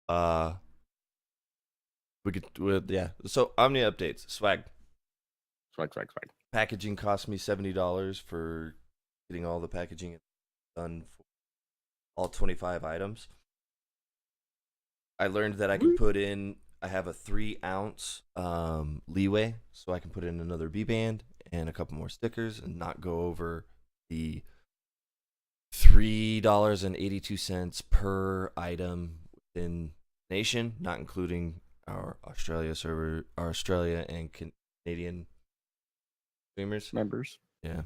Uh, yeah. So Omnia updates swag. Swag. Packaging cost me $70 for getting all the packaging done for all 25 items. I learned that I can put in. I have a 3 ounce leeway, so I can put in another B band and a couple more stickers, and not go over the $3.82 per item within nation, not including our Australia server, our Australia and Canadian streamers. Members. Yeah.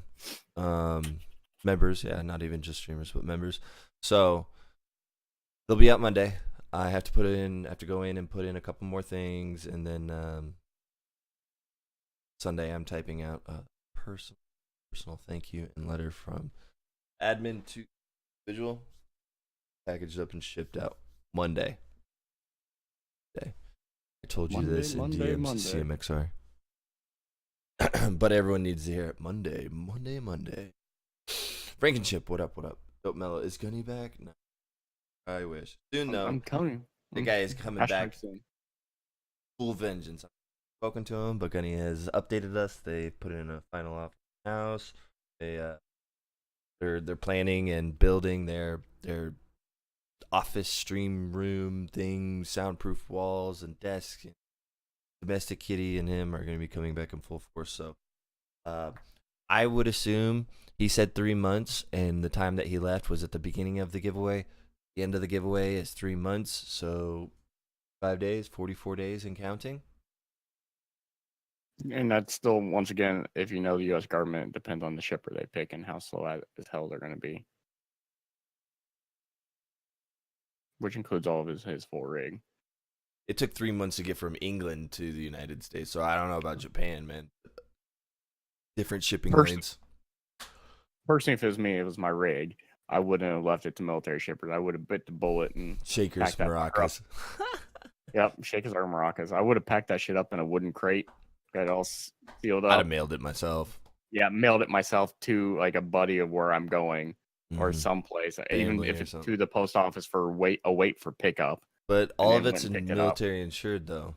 Members, yeah, not even just streamers, but members. So they'll be out Monday. I have to go in and put in a couple more things, and then Sunday I'm typing out a personal thank you and letter from admin to individual, packaged up and shipped out Monday. I told you this in DMs CMXR. But everyone needs to hear it. Monday. Frankenchip, what up? Dope Mellow, is Gunny back? No. I wish. Soon, though. I'm coming. The guy is coming back soon. Full vengeance. I've spoken to him, but Gunny has updated us. They put in a final offer house. They're planning and building their office stream room thing, soundproof walls and desks. Domestic Kitty and him are going to be coming back in full force. So I would assume he said 3 months, and the time that he left was at the beginning of the giveaway. The end of the giveaway is 3 months, so 5 days, 44 days and counting. And that's still, once again, if you know the U.S. government, it depends on the shipper they pick and how slow as hell they're going to be. Which includes all of his full rig. It took 3 months to get from England to the United States, so I don't know about Japan, man. Different shipping lanes. Personally, if it was me, it was my rig. I wouldn't have left it to military shippers. I would have bit the bullet and Shakers, maracas. Yep, shakers or maracas. I would have packed that shit up in a wooden crate, got it all sealed up. I'd have mailed it myself. Yeah, mailed it myself to like a buddy of where I'm going, or someplace. Even if it's to the post office for a wait for pickup. But all of it's military insured, though.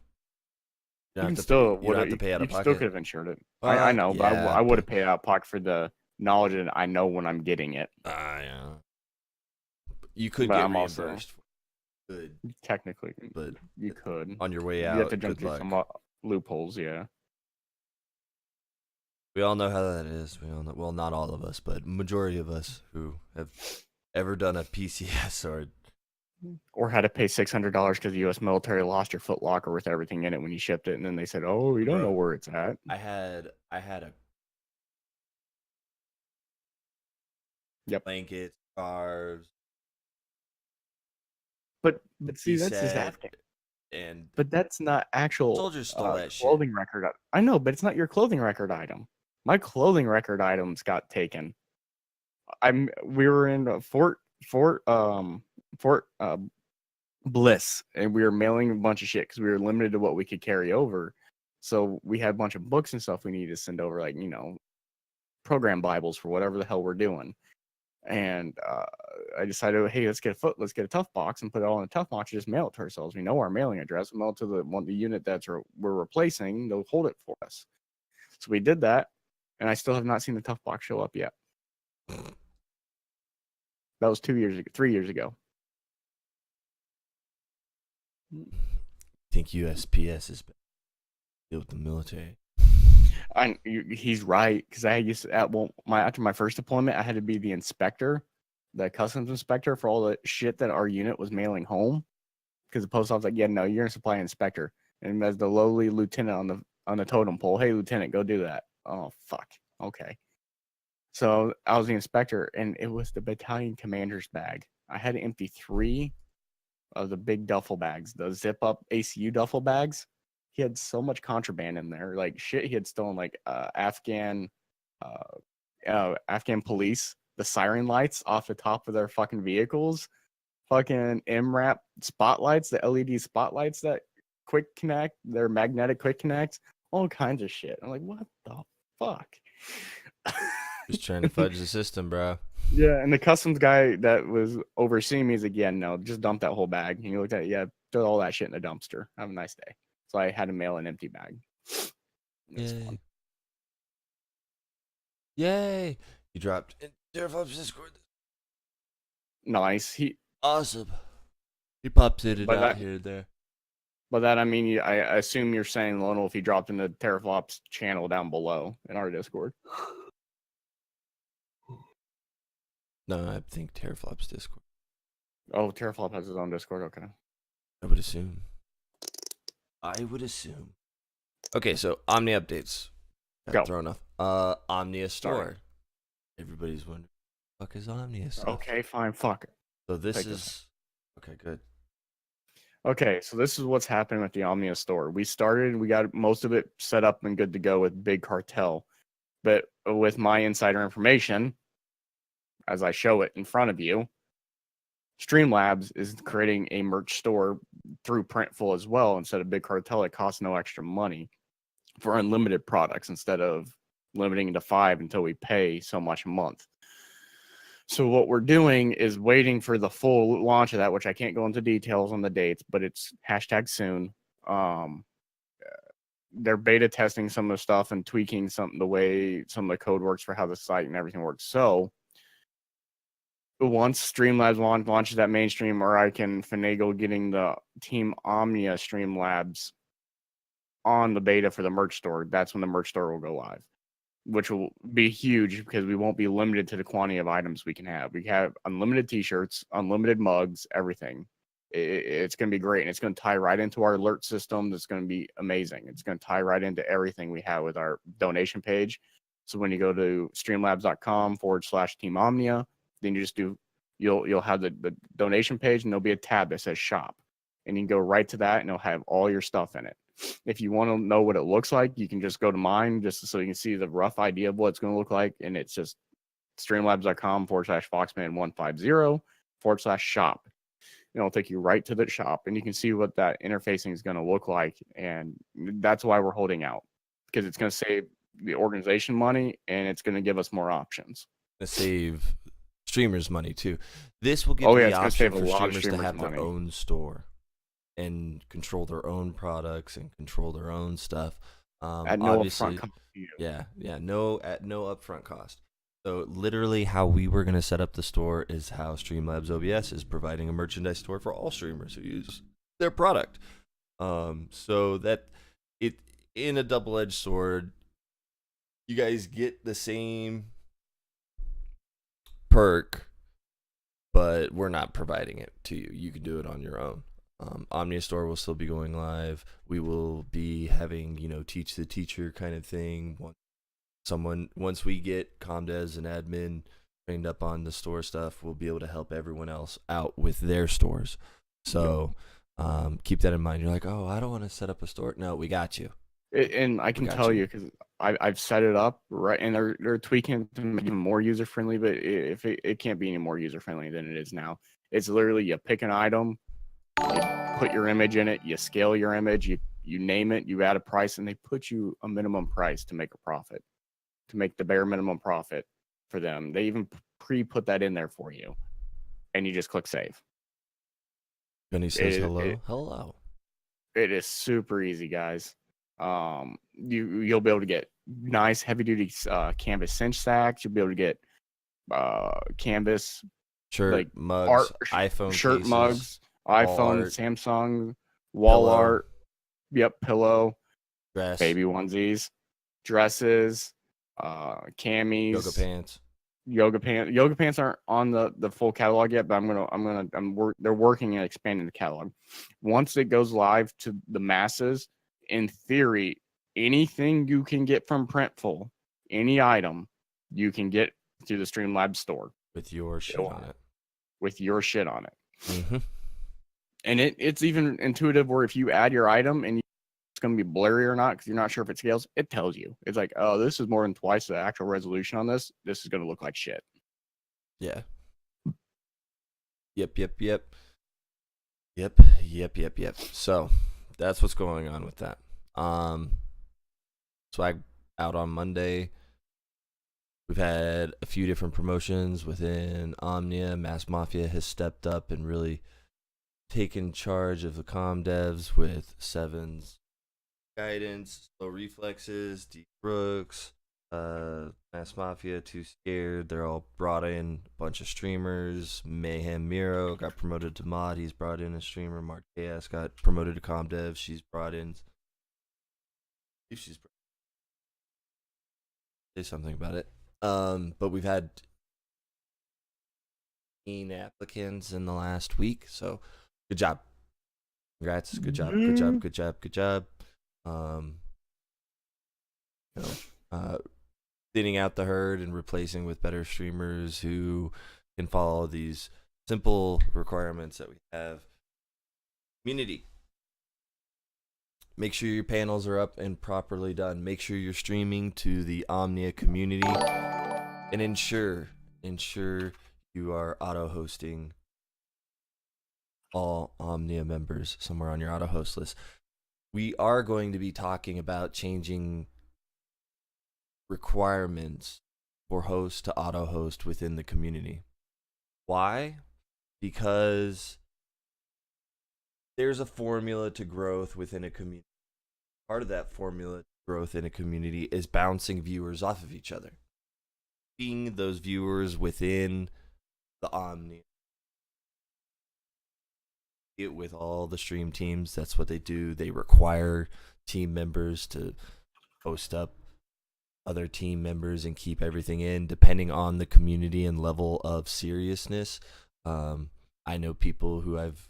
You don't have to pay out of pocket. Still could have insured it. I know, but I would have paid out of pocket for the knowledge that I know when I'm getting it. Yeah. You could get reimbursed. Good. Technically, but you could. On your way out, you have to jump through some loopholes, yeah. We all know how that is. We all know, well, not all of us, but majority of us who have ever done a PCS or had to pay $600 because the U.S. military lost your Foot Locker with everything in it when you shipped it, and then they said, "Oh, you don't know where it's at." I had a blanket, scarves, but see, that's just happening. But that's not actual. Soldiers stole that clothing shit. Record. I know, but it's not your clothing record item. My clothing record items got taken. We were in Fort Bliss, and we were mailing a bunch of shit because we were limited to what we could carry over. So we had a bunch of books and stuff we needed to send over, like, program Bibles for whatever the hell we're doing. And I decided, hey, let's get a tough box and put it all in a tough box and just mail it to ourselves. We know our mailing address. We'll mail it to the unit we're replacing. They'll hold it for us. So we did that, and I still have not seen the tough box show up yet. That was 3 years ago. I think USPS is deal with the military. He's right, because I used to, after my first deployment, I had to be the inspector, the customs inspector for all the shit that our unit was mailing home, because the post office was like, yeah, no, you're a supply inspector, and as the lowly lieutenant on the totem pole, hey, lieutenant, go do that. Oh fuck, okay. So I was the inspector, and it was the battalion commander's bag. I had to empty 3 of the big duffel bags, the zip up ACU duffel bags. He had so much contraband in there, like shit. He had stolen like Afghan police, the siren lights off the top of their fucking vehicles, fucking MRAP spotlights, the LED spotlights that quick connect, their magnetic quick connects, all kinds of shit. I'm like, what the fuck? Just trying to fudge the system, bro. Yeah, and the customs guy that was overseeing me is like, yeah, no, just dump that whole bag. And he looked at it, yeah, throw all that shit in a dumpster. Have a nice day. So I had to mail an empty bag. It was fun. Yay! You dropped in Teraflop's Discord. Nice. Awesome. He pops in and But out that- here and there. But that, I mean, I assume you're saying, Lionel, if he dropped in the Teraflops channel down below in our Discord. No, I think Teraflop's Discord. Oh, Teraflop has his own Discord. Okay. I would assume. Okay, so Omnia updates. Go. Thrown off. Omnia Store. Sorry. Everybody's wondering, what the fuck is Omnia stuff? Okay, fine. Fuck it. So this Take is this. okay. Good. Okay, so this is what's happening with the Omnia store. We got most of it set up and good to go with Big Cartel. But with my insider information, as I show it in front of you, Streamlabs is creating a merch store through Printful as well. Instead of Big Cartel, it costs no extra money for unlimited products instead of limiting it to 5 until we pay so much a month. So what we're doing is waiting for the full launch of that, which I can't go into details on the dates, but it's #soon. They're beta testing some of the stuff and tweaking the way some of the code works for how the site and everything works. So once Streamlabs launches that mainstream, or I can finagle getting the Team Omnia Streamlabs on the beta for the merch store, that's when the merch store will go live, which will be huge because we won't be limited to the quantity of items we can have. We have unlimited t-shirts, unlimited mugs, everything. It's going to be great. And it's going to tie right into our alert system. That's going to be amazing. It's going to tie right into everything we have with our donation page. So when you go to streamlabs.com/Team Omnia, then you'll have the donation page, and there'll be a tab that says shop. And you can go right to that, and it'll have all your stuff in it. If you want to know what it looks like, you can just go to mine just so you can see the rough idea of what it's going to look like. And it's just streamlabs.com/Foxman150/shop. And it'll take you right to the shop, and you can see what that interfacing is going to look like. And that's why we're holding out, because it's going to save the organization money, and it's going to give us more options. To save streamers money too. This will give Oh, you yeah, the it's gonna option save a for lot of streamers to streamers have money. their own store and control their own products and control their own stuff. At no Obviously, upfront cost to you. yeah, at no upfront cost. So literally, how we were going to set up the store is how Streamlabs OBS is providing a merchandise store for all streamers who use their product. So that it in a double-edged sword, you guys get the same perk, but we're not providing it to you. You can do it on your own. Omnia Store will still be going live. We will be having, teach the teacher kind of thing. Once we get Comdes and admin trained up on the store stuff, we'll be able to help everyone else out with their stores. So keep that in mind. You're like, oh, I don't want to set up a store. No, we got you. And I can tell you, because I've set it up right, and they're tweaking it to make it even more user friendly. But if it can't be any more user friendly than it is now. It's literally, you pick an item, you put your image in it, you scale your image, you name it, you add a price, and they put you a minimum price to make a profit, to make the bare minimum profit for them. They even pre-put that in there for you, and you just click save. Gunny says hello. It is super easy, guys. You'll be able to get nice heavy duty canvas cinch sacks. You'll be able to get canvas shirt, mugs, iPhone shirt cases, mugs, iPhone, art, Samsung, wall pillow, art. Yep, pillow, dress, baby onesies, dresses, camis, yoga pants. Yoga pants aren't on the full catalog yet, but they're working and expanding the catalog. Once it goes live to the masses, in theory, anything you can get from Printful, any item, you can get through the Streamlabs store with your shit on it. Mm-hmm. And it's even intuitive, where if you add your item and it's going to be blurry or not because you're not sure if it scales, it tells you. It's like, oh, this is more than twice the actual resolution on this. This is going to look like shit. Yeah. Yep. So that's what's going on with that. Swag out on Monday. We've had a few different promotions within Omnia. Mass Mafia has stepped up and really taken charge of the comm devs with Sevens guidance, slow reflexes, deep brooks, Mass Mafia, Too Scared. They're all brought in a bunch of streamers. Mayhem Miro got promoted to mod. He's brought in a streamer. Mark KS got promoted to comm dev. She's brought in. If she's say something about it. But we've had 18 applicants in the last week, so good job. Congrats. Good job. Good job. Good job. Good job. Thinning out the herd and replacing with better streamers who can follow these simple requirements that we have. Community. Make sure your panels are up and properly done. Make sure you're streaming to the Omnia community, and ensure you are auto-hosting all Omnia members somewhere on your auto-host list. We are going to be talking about changing requirements for hosts to auto-host within the community. Why? Because there's a formula to growth within a community. Part of that formula to growth in a community is bouncing viewers off of each other. Being those viewers within the Omnia. With all the stream teams, that's what they do. They require team members to host up other team members and keep everything in, depending on the community and level of seriousness. I know people who I've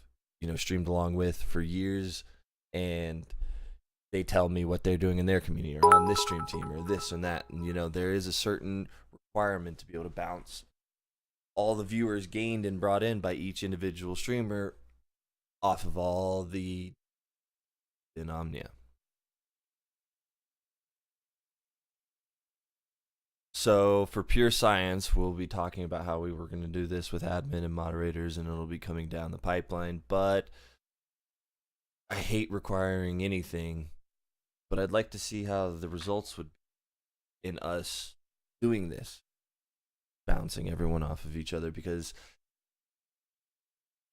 streamed along with for years, and they tell me what they're doing in their community or on this stream team or this and that. And there is a certain requirement to be able to bounce all the viewers gained and brought in by each individual streamer off of all the in Omnia. So for pure science, we'll be talking about how we were going to do this with admin and moderators, and it'll be coming down the pipeline. But I hate requiring anything, but I'd like to see how the results would be in us doing this, bouncing everyone off of each other, because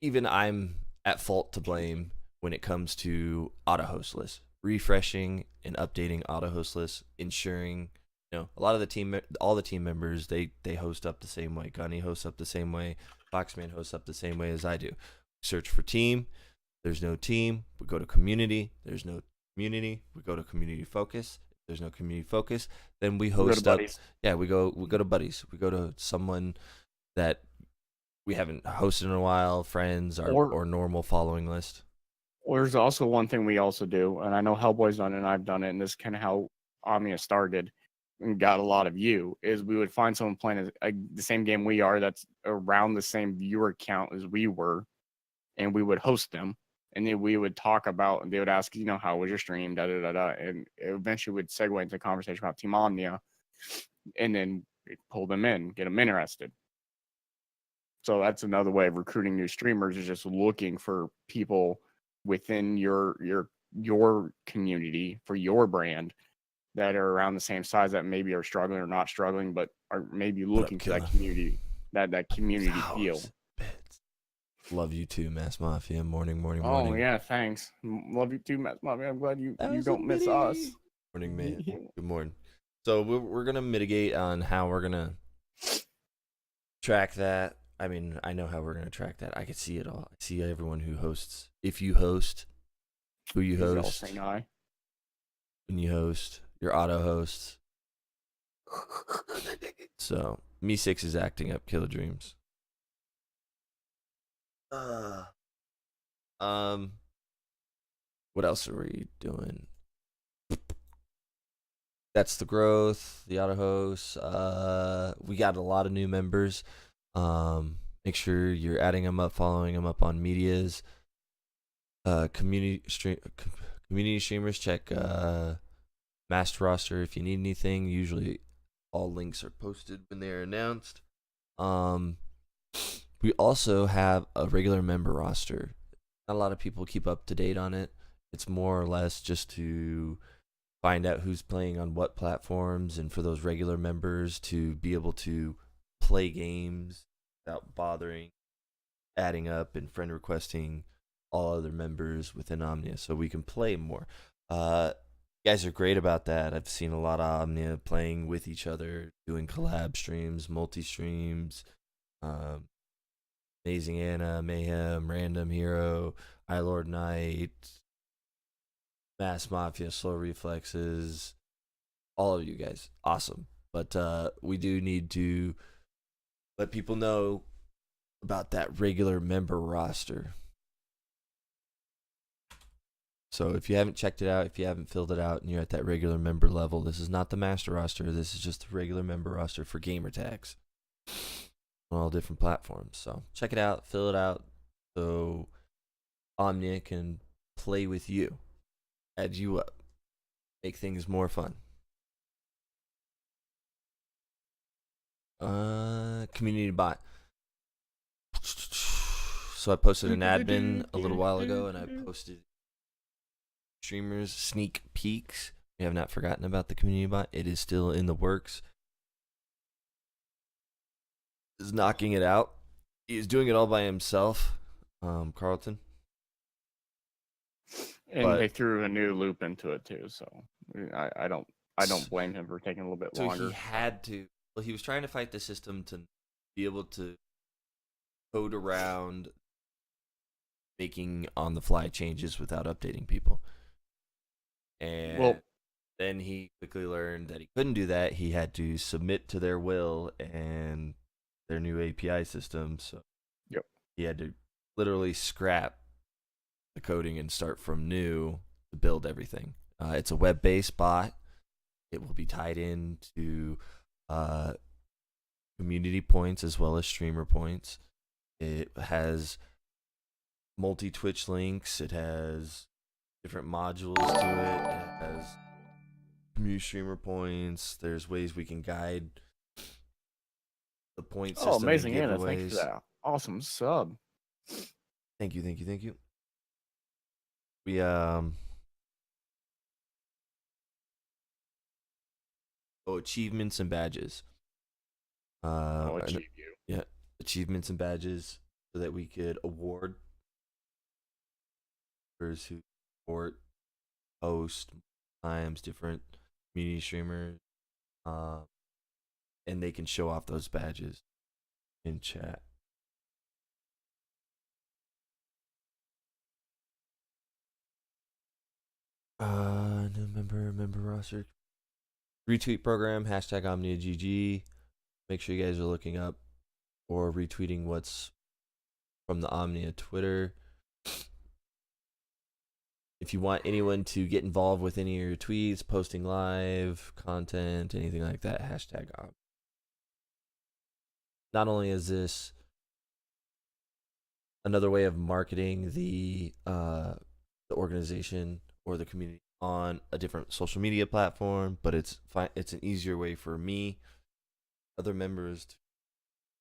even I'm at fault to blame when it comes to auto host lists, refreshing and updating auto host lists, ensuring a lot of all the team members, they host up the same way. Gunny hosts up the same way. Foxman hosts up the same way as I do. Search for team. There's no team. We go to community. There's no community. We go to community focus. If there's no community focus, then we host up. Yeah, we go to buddies. We go to someone that we haven't hosted in a while, friends or normal following list. Or there's also one thing we also do, and I know Hellboy's done it and I've done it, and this is kind of how Omnia started and got a lot of view, is we would find someone playing the same game we are that's around the same viewer count as we were, and we would host them, and then we would talk about, and they would ask, how was your stream, and it eventually would segue into a conversation about Team Omnia, and then pull them in, get them interested. So that's another way of recruiting new streamers, is just looking for people within your community for your brand that are around the same size, that maybe are struggling or not struggling, but are maybe looking for that community, that community feel. Bits. Love you too, Mass Mafia. Morning. Oh yeah, thanks. Love you too, Mass Mafia. I'm glad you don't miss us. Morning, man. Good morning. So we're gonna mitigate on how we're gonna track that. I mean, I know how we're gonna track that. I can see it all. I see everyone who hosts. If you host, who you host, when you host, your auto hosts. So Me6 is acting up Killer Dreams. What else are we doing? That's the growth, the auto hosts. We got a lot of new members. Make sure you're adding them up, following them up on medias. Community streamers, check master roster if you need anything. Usually all links are posted when they're announced. We also have a regular member roster. Not a lot of people keep up to date on it. It's more or less just to find out who's playing on what platforms, and for those regular members to be able to play games without bothering adding up and friend requesting all other members within Omnia, so we can play more. You guys are great about that. I've seen a lot of Omnia playing with each other, doing collab streams, multi streams. Um, Amazing Anna, Mayhem, Random Hero, Lord Knight, Mass Mafia, Slow Reflexes, all of you guys, awesome. But we do need to let people know about that regular member roster. So if you haven't checked it out, if you haven't filled it out, and you're at that regular member level, this is not the master roster. This is just the regular member roster for gamer tags on all different platforms. So check it out, fill it out, so Omnia can play with you, add you up, make things more fun. Community bot. So I posted an admin a little while ago, and I posted streamers sneak peeks. We have not forgotten about the community bot. It is still in the works. Is knocking it out. He is doing it all by himself, Carlton. And they threw a new loop into it too, so I don't blame him for taking a little bit longer. So he had to. Well, he was trying to fight the system to be able to code around making on-the-fly changes without updating people. And then he quickly learned that he couldn't do that. He had to submit to their will and their new API system. So he had to literally scrap the coding and start from new to build everything. It's a web-based bot. It will be tied into community points as well as streamer points. It has multi-Twitch links. It has different modules to it. It has community streamer points. There's ways we can guide the point system. Oh, amazing, Anna! Thank you for that awesome sub. Thank you. We achievements and badges. I'll achieve you. Yeah, achievements and badges so that we could award members who support, host times different community streamers, and they can show off those badges in chat. New member roster. Retweet program, hashtag OmniaGG. Make sure you guys are looking up or retweeting what's from the Omnia Twitter. If you want anyone to get involved with any of your tweets, posting live content, anything like that, hashtag Omnia. Not only is this another way of marketing the organization or the community on a different social media platform, but it's an easier way for me, other members, to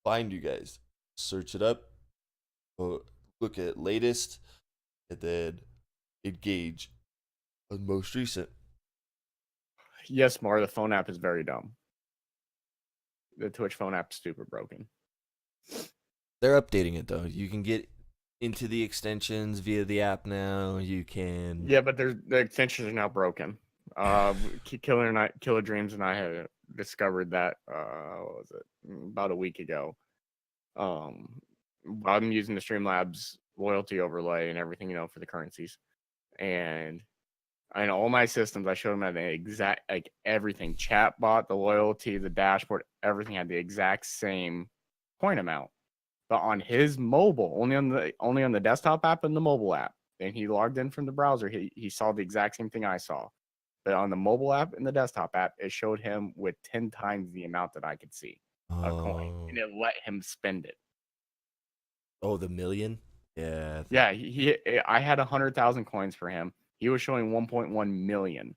find you guys. Search it up, look at latest, and then engage on most recent. Yes, Mar, the phone app is very dumb. The Twitch phone app is stupid broken. They're updating it though. You can get into the extensions via the app now. You can. Yeah, but the extensions are now broken. Killer Dreams and I had discovered that what was it, about a week ago. I'm using the Streamlabs loyalty overlay and everything, for the currencies, and in all my systems, I showed him that the exact, like everything, chatbot, the loyalty, the dashboard, everything had the exact same point amount. But on his mobile, only on the desktop app and the mobile app, and he logged in from the browser, he saw the exact same thing I saw. But on the mobile app and the desktop app, it showed him with 10 times the amount that I could see a coin, and it let him spend it. Oh, the million? Yeah. Yeah, I had 100,000 coins for him. He was showing 1.1 million.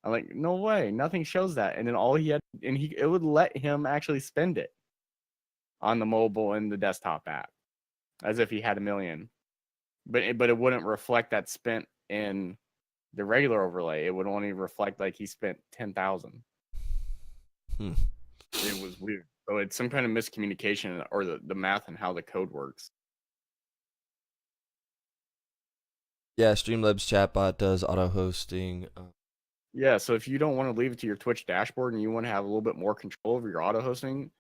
I'm like, no way, nothing shows that. And then it would let him actually spend it on the mobile and the desktop app, as if he had 1 million. But it wouldn't reflect that spent in the regular overlay. It would only reflect like he spent 10,000. It was weird. So it's some kind of miscommunication or the math and how the code works. Yeah, Streamlabs chatbot does auto hosting. Yeah, so if you don't want to leave it to your Twitch dashboard and you want to have a little bit more control over your auto hosting,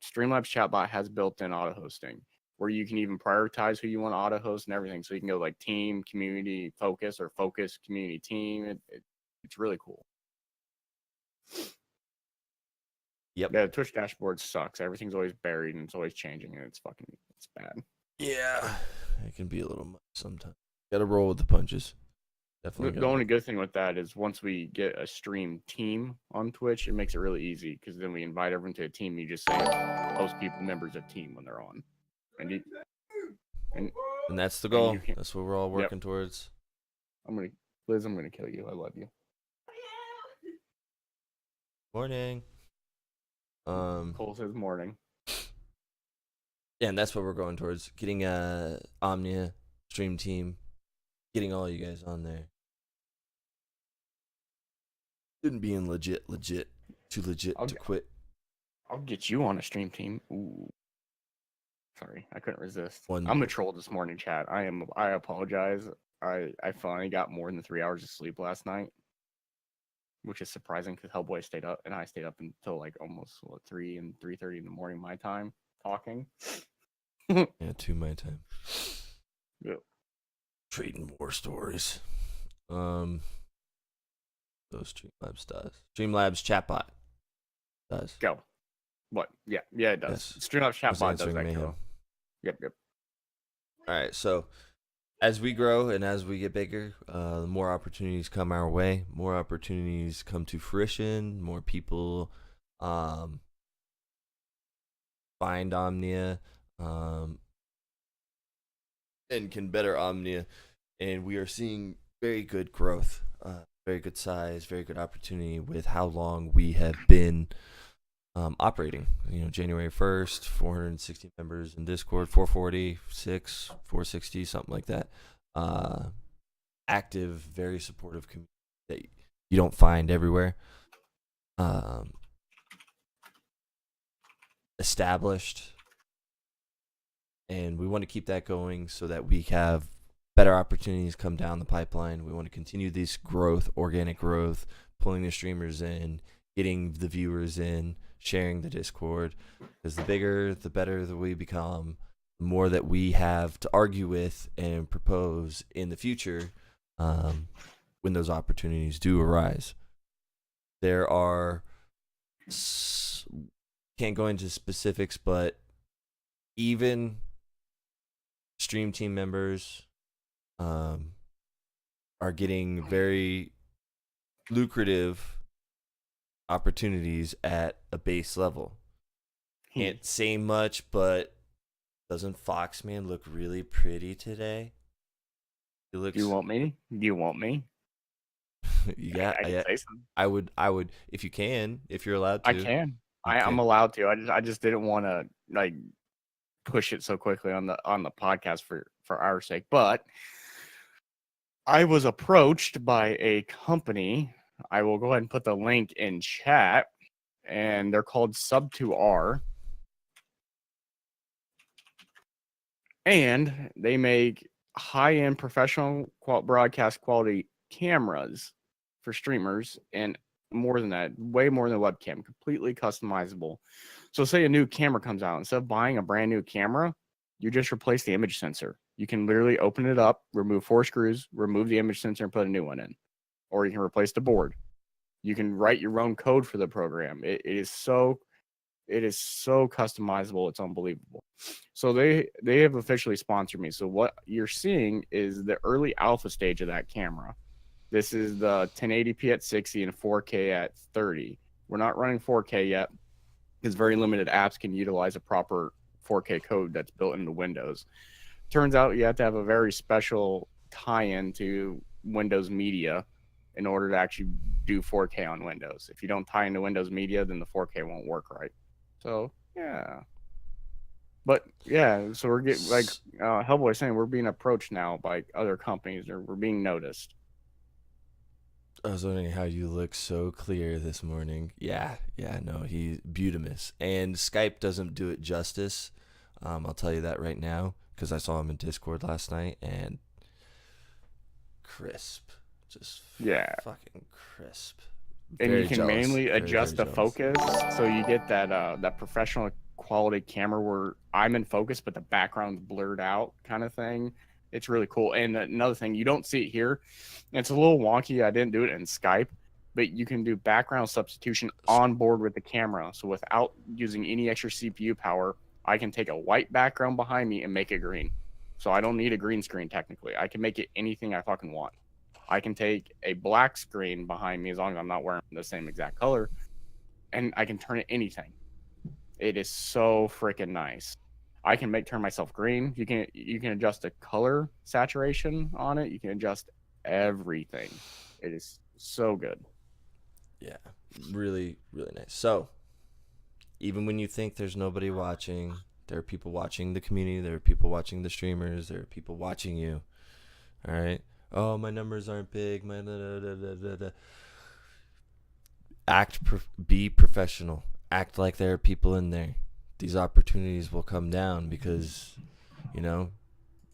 Streamlabs chatbot has built-in auto hosting where you can even prioritize who you want to auto host and everything. So you can go like team, community, focus, or focus, community, team. It's really cool. Yep. Yeah, the Twitch dashboard sucks. Everything's always buried and it's always changing and it's bad. Yeah, it can be a little much sometimes. Got to roll with the punches. Definitely. The only good thing with that is once we get a stream team on Twitch, it makes it really easy because then we invite everyone to a team. You just say host people members of team when they're on, and that's the goal. That's what we're all working towards. Liz, I'm gonna kill you. I love you. Morning. Cole says morning. Yeah, and that's what we're going towards. Getting Omnia stream team, getting all you guys on there. Didn't being too legit to quit. I'll get you on a stream team. Ooh. Sorry, I couldn't resist. I'm a troll this morning, chat. I apologize. I finally got more than 3 hours of sleep last night, which is surprising because Hellboy stayed up and I stayed up until like almost 3 and 3:30 in the morning my time talking. Yeah, 2 my time. Yep. Trading war stories. Those Streamlabs does. Streamlabs chatbot does. Go. What? Yeah, it does. Yes. Streamlabs chatbot does that. Mayhem. Yep. All right, so as we grow and as we get bigger, more opportunities come our way. More opportunities come to fruition. More people find Omnia and can better Omnia. And we are seeing very good growth, very good size, very good opportunity with how long we have been operating. January 1st, 460 members in Discord, 446, 460, something like that. Active, very supportive community that you don't find everywhere. Established. And we want to keep that going so that we have better opportunities come down the pipeline. We want to continue this growth, organic growth, pulling the streamers in, getting the viewers in, sharing the Discord, because the bigger, the better that we become, the more that we have to argue with and propose in the future when those opportunities do arise. There are, can't go into specifics, but even stream team members are getting very lucrative opportunities at a base level. Can't say much, but doesn't Foxman look really pretty today? He looks. Do you want me? Yeah, I can say something. I would if you can, if you're allowed to. I can. I'm allowed to. I just didn't want to like push it so quickly on the podcast for our sake. But I was approached by a company. I will go ahead and put the link in chat, and they're called Sub2R. And they make high-end professional broadcast quality cameras for streamers, and more than that, way more than a webcam, completely customizable. So say a new camera comes out, instead of buying a brand new camera, you just replace the image sensor. You can literally open it up, remove 4 screws, remove the image sensor, and put a new one in. Or you can replace the board. You can write your own code for the program. It is so customizable. It's unbelievable. So they have officially sponsored me. So what you're seeing is the early alpha stage of that camera. This is the 1080p at 60 and 4K at 30. We're not running 4K yet because very limited apps can utilize a proper 4K code that's built into Windows. Turns out you have to have a very special tie-in to Windows Media in order to actually do 4K on Windows. If you don't tie into Windows Media, then the 4K won't work right. So, yeah. But, yeah, so we're getting, like Hellboy saying, we're being approached now by other companies, or we're being noticed. I was wondering how you look so clear this morning. Yeah, no, he's beautimous. And Skype doesn't do it justice. I'll tell you that right now, because I saw him in Discord last night, and crisp, just Yeah. fucking crisp. And Very you can jealous. manually Very, adjust the very jealous. focus, so you get that professional quality camera where I'm in focus, but the background's blurred out kind of thing. It's really cool. And another thing, you don't see it here. It's a little wonky. I didn't do it in Skype, but you can do background substitution on board with the camera. So without using any extra CPU power, I can take a white background behind me and make it green. So I don't need a green screen technically. I can make it anything I fucking want. I can take a black screen behind me as long as I'm not wearing the same exact color, and I can turn it anything. It is so freaking nice. I can turn myself green. You can adjust the color saturation on it. You can adjust everything. It is so good. Yeah, really, really nice. So, even when you think there's nobody watching, there are people watching the community. There are people watching the streamers. There are people watching you. All right. Oh, my numbers aren't big. My be professional. Act like there are people in there. These opportunities will come down because, you know,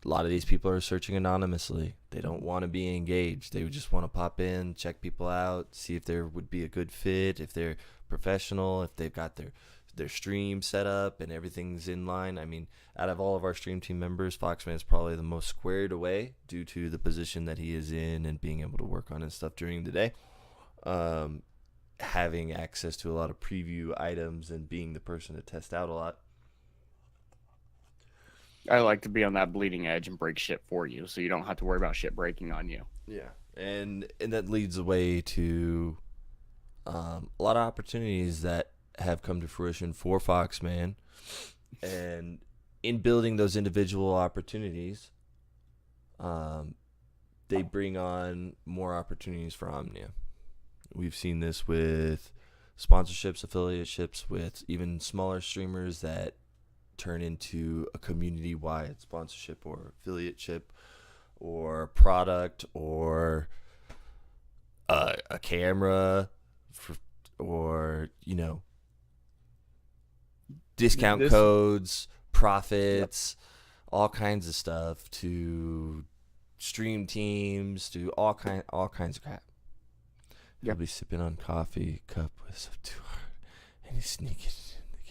a lot of these people are searching anonymously. They don't want to be engaged. They just want to pop in, check people out, see if there would be a good fit, if they're professional, if they've got their stream set up and everything's in line. I mean, out of all of our stream team members, Foxman is probably the most squared away due to the position that he is in and being able to work on his stuff during the day. Having access to a lot of preview items and being the person to test out a lot. I like to be on that bleeding edge and break shit for you, so you don't have to worry about shit breaking on you. Yeah, and that leads the way to a lot of opportunities that have come to fruition for Foxman, and in building those individual opportunities, they bring on more opportunities for Omnia. We've seen this with sponsorships, affiliateships, with even smaller streamers that turn into a community-wide sponsorship or affiliateship or product or a camera or, you know, discount codes, profits, all kinds of stuff to stream teams, to all kinds of crap. He'll be sipping on coffee cup with some too hard, and he's sneaking in the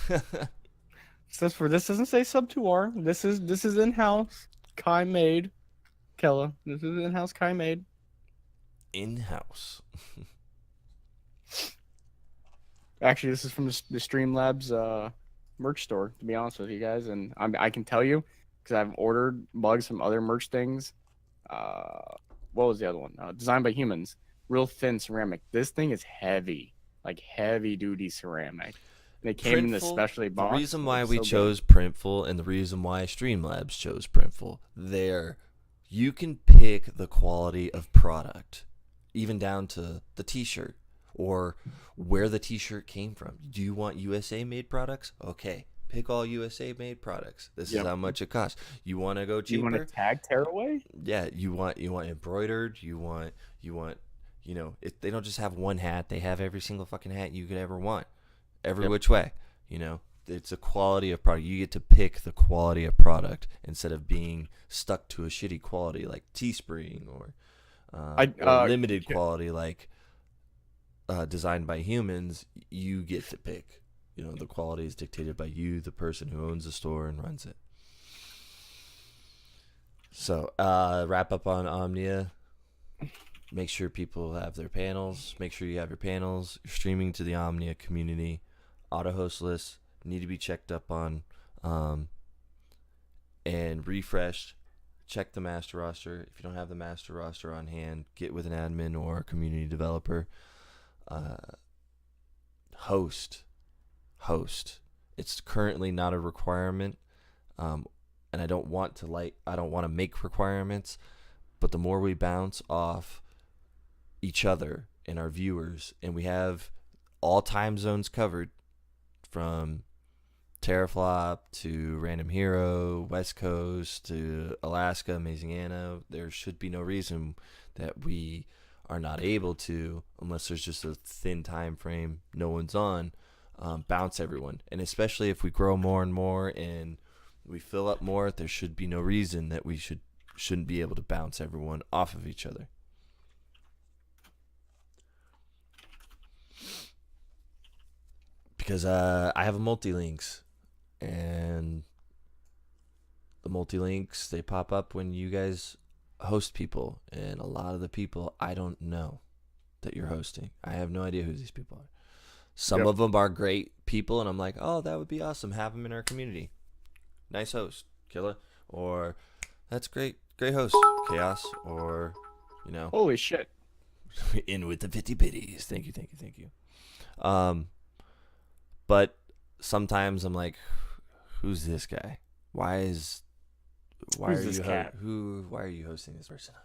camera frame. Says for this doesn't say sub 2R. This is in-house, Kai made. Kella, this is in-house Kai made. In-house. Actually, this is from the Streamlabs merch store. To be honest with you guys, and I can tell you because I've ordered mugs from other merch things. What was the other one? Designed by Humans. Real thin ceramic. This thing is heavy, like heavy duty ceramic. And it came in the specialty box. The reason why we chose Printful and the reason why Streamlabs chose Printful, you can pick the quality of product, even down to the t-shirt or where the t-shirt came from. Do you want USA made products? Okay, pick all USA made products. This is how much it costs. You want to go cheaper? You want to tag tearaway? Yeah, you want embroidered. You want you know, they don't just have one hat. They have every single fucking hat you could ever want. Every which way, you know, it's a quality of product. You get to pick the quality of product instead of being stuck to a shitty quality like Teespring or limited quality like Designed by Humans. You get to pick. You know, the quality is dictated by you, the person who owns the store and runs it. So, wrap up on Omnia. Make sure people have their panels. Make sure you have your panels. You're streaming to the Omnia community. Auto host lists need to be checked up on and refreshed. Check the master roster. If you don't have the master roster on hand, get with an admin or a community developer. Host. It's currently not a requirement, and I don't want to make requirements. But the more we bounce off each other and our viewers, and we have all time zones covered from Teraflop to Random Hero, West Coast to Alaska, Amazing Anna, there should be no reason that we are not able to, unless there's just a thin time frame no one's on, bounce everyone. And especially if we grow more and more and we fill up more, there should be no reason that we should shouldn't be able to bounce everyone off of each other. Because I have a multi-links, and the multi-links, they pop up when you guys host people, and a lot of the people I don't know that you're hosting. I have no idea who these people are. Some of them are great people, and I'm like, oh, that would be awesome. Have them in our community. Nice host, killer. Or, that's great host, chaos. Or, Holy shit. in with the 50 biddies. Thank you. But sometimes I'm like, who's this guy? Why are you hosting this person?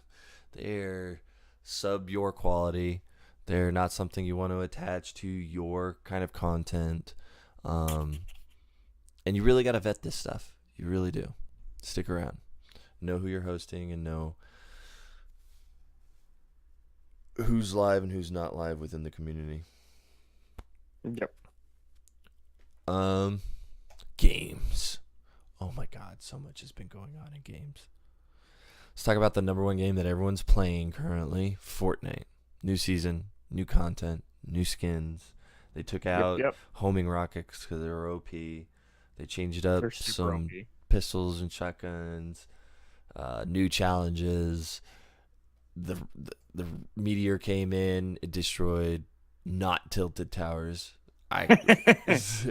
They're sub your quality. They're not something you want to attach to your kind of content. And you really got to vet this stuff. You really do. Stick around. Know who you're hosting and know who's live and who's not live within the community. Yep. Games. Oh my God, so much has been going on in games. Let's talk about the number one game that everyone's playing currently, Fortnite. New season, new content, new skins. They took out homing rockets because they were OP. They changed up some OP. Pistols and shotguns. New challenges. The meteor came in. It destroyed not tilted towers. I was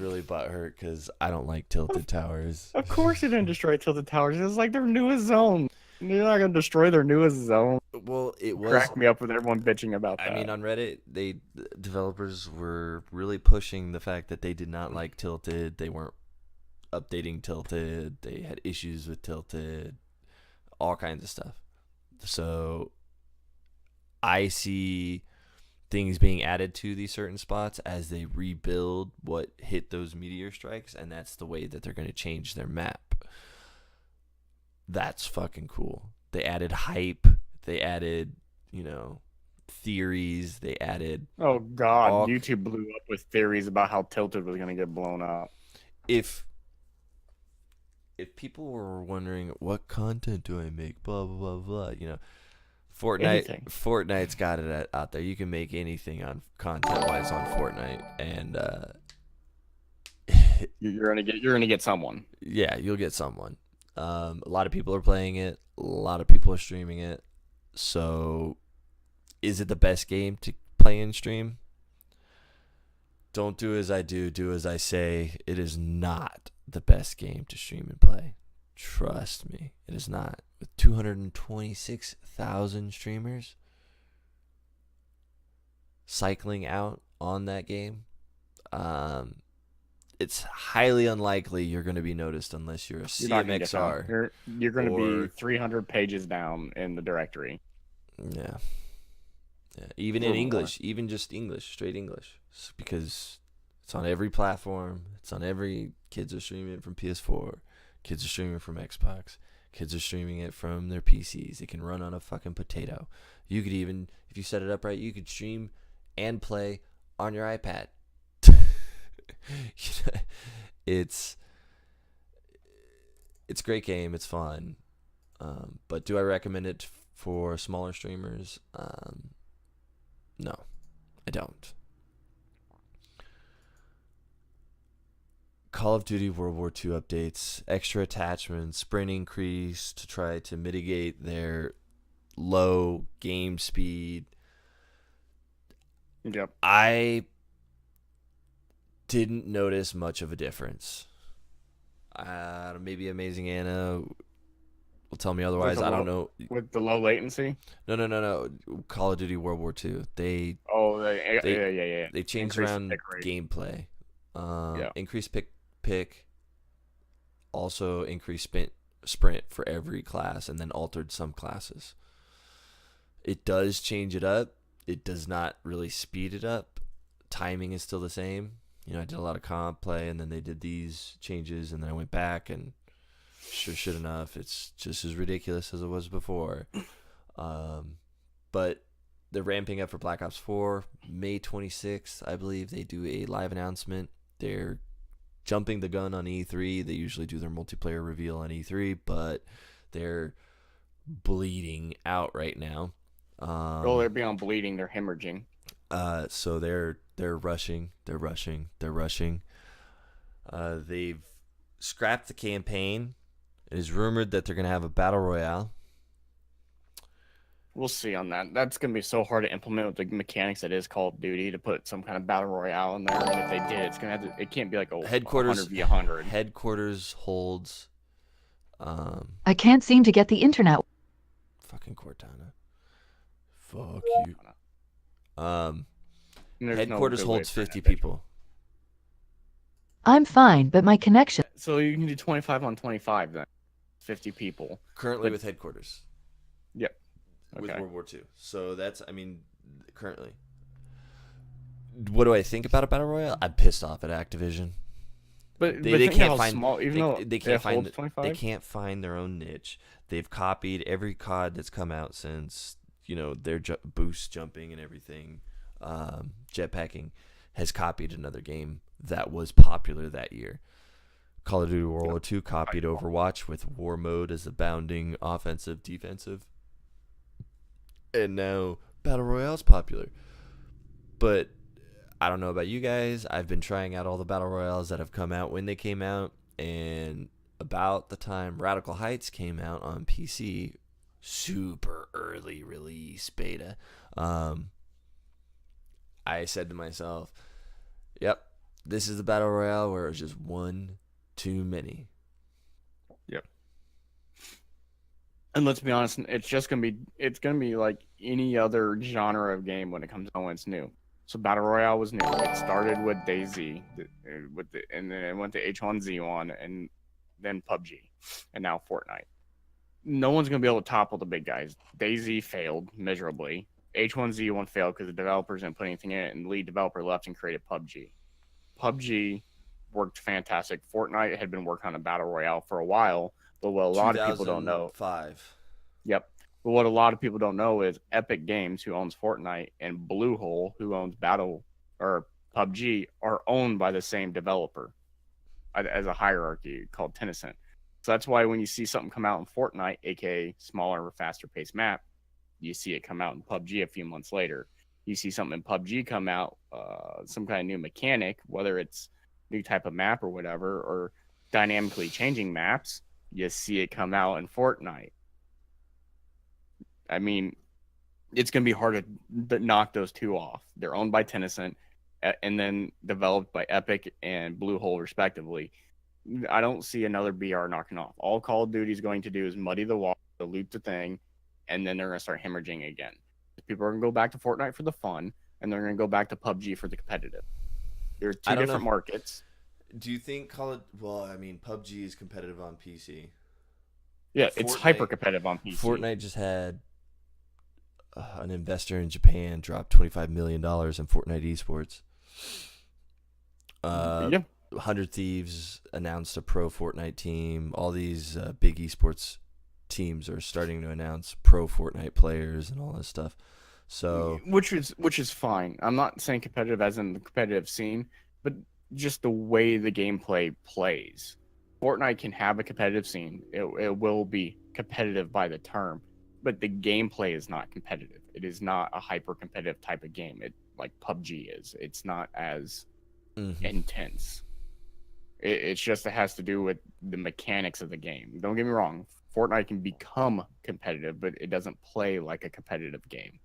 really butthurt because I don't like tilted towers. Of course you didn't destroy tilted towers. It's like their newest zone. You're not gonna destroy their newest zone. Well, it was cracked me up with everyone bitching about that. I mean, on Reddit, developers were really pushing the fact that they did not like tilted. They weren't updating tilted. They had issues with tilted. All kinds of stuff. So I see things being added to these certain spots as they rebuild what hit those meteor strikes, and that's the way that they're going to change their map. That's fucking cool. They added hype. They added, theories. They added... Oh, God. YouTube blew up with theories about how Tilted was going to get blown up. If people were wondering, what content do I make, blah, blah, blah, blah, Fortnite's got it out there. You can make anything on content-wise on Fortnite, and you're gonna get someone. Yeah, you'll get someone. A lot of people are playing it. A lot of people are streaming it. So, is it the best game to play and stream? Don't do as I do. Do as I say. It is not the best game to stream and play. Trust me, it is not. With 226,000 streamers cycling out on that game, it's highly unlikely you're going to be noticed unless you're a CMXR. You're going to be 300 pages down in the directory. Yeah. Even in English, even just English, straight English, because it's on every platform. It's on every. Kids are streaming it from PS4. Kids are streaming from Xbox. Kids are streaming it from their PCs. It can run on a fucking potato. You could even, if you set it up right, you could stream and play on your iPad. It's a great game. It's fun. But do I recommend it for smaller streamers? No, I don't. Call of Duty World War II updates, extra attachments, sprint increase to try to mitigate their low game speed. Yep. I didn't notice much of a difference. Maybe Amazing Anna will tell me otherwise. I don't know. With the low latency? No. Call of Duty World War II. They changed around gameplay. Increased pick, also increased sprint for every class, and then altered some classes. It does change it up. It does not really speed it up. Timing is still the same. I did a lot of comp play, and then they did these changes, and then I went back, and sure enough, it's just as ridiculous as it was before. But they're ramping up for Black Ops 4. May 26th, I believe, they do a live announcement. They're jumping the gun on E3. They usually do their multiplayer reveal on E3, but they're bleeding out right now. They're beyond bleeding. They're hemorrhaging. So they're rushing. They've scrapped the campaign. It is rumored that they're going to have a battle royale. We'll see on that. That's going to be so hard to implement with the mechanics that is Call of Duty to put some kind of battle royale in there. And if they did, it's going to have to. It can't be like a Headquarters 100v100. Headquarters holds. I can't seem to get the internet. Fucking Cortana. Fuck you. Headquarters holds 50 people. I'm fine, but my connection. So you can do 25 on 25 then. 50 people. Currently with headquarters. Yep. With Okay. World War II. So that's, currently. What do I think about a battle royale? I'm pissed off at Activision. But They can't find small, even though they can't find 25? they can't find their own niche. They've copied every COD that's come out since their boost jumping and everything. Jetpacking has copied another game that was popular that year. Call of Duty World War II copied Overwatch with war mode as abounding offensive, defensive. And now Battle Royale's popular. But I don't know about you guys. I've been trying out all the Battle Royales that have come out when they came out. And about the time Radical Heights came out on PC, super early release beta, I said to myself, yep, this is the Battle Royale where it's just one too many. Yep. And let's be honest, it's going to be like any other genre of game when it comes out when it's new. So Battle Royale was new. It started with DayZ, and then it went to H1Z1, and then PUBG, and now Fortnite. No one's going to be able to topple the big guys. DayZ failed miserably. H1Z1 failed because the developers didn't put anything in it, and the lead developer left and created PUBG. PUBG worked fantastic. Fortnite had been working on a Battle Royale for a while, but what a lot of people don't know. 2005. Yep. But what a lot of people don't know is Epic Games, who owns Fortnite, and Bluehole, who owns PUBG, are owned by the same developer as a hierarchy called Tencent. So that's why when you see something come out in Fortnite, aka smaller, faster paced map, you see it come out in PUBG a few months later. You see something in PUBG come out, some kind of new mechanic, whether it's new type of map or whatever, or dynamically changing maps, you see it come out in Fortnite. I mean, it's going to be hard to knock those two off. They're owned by Tencent and then developed by Epic and Bluehole, respectively. I don't see another BR knocking off. All Call of Duty is going to do is muddy the water, loot the thing, and then they're going to start hemorrhaging again. People are going to go back to Fortnite for the fun, and they're going to go back to PUBG for the competitive. There are two different markets. Do you think PUBG is competitive on PC? Yeah, it's hyper competitive on PC. Fortnite just had an investor in Japan drop $25 million in Fortnite esports. 100 Thieves announced a pro Fortnite team. All these big esports teams are starting to announce pro Fortnite players and all this stuff. So which is fine. I'm not saying competitive as in the competitive scene, but just the way the gameplay plays. Fortnite can have a competitive scene. It will be competitive by the term, but the gameplay is not competitive. It is not a hyper competitive type of game. It like PUBG is. It's not as intense. It's just it has to do with the mechanics of the game. Don't get me wrong. Fortnite can become competitive, but it doesn't play like a competitive game.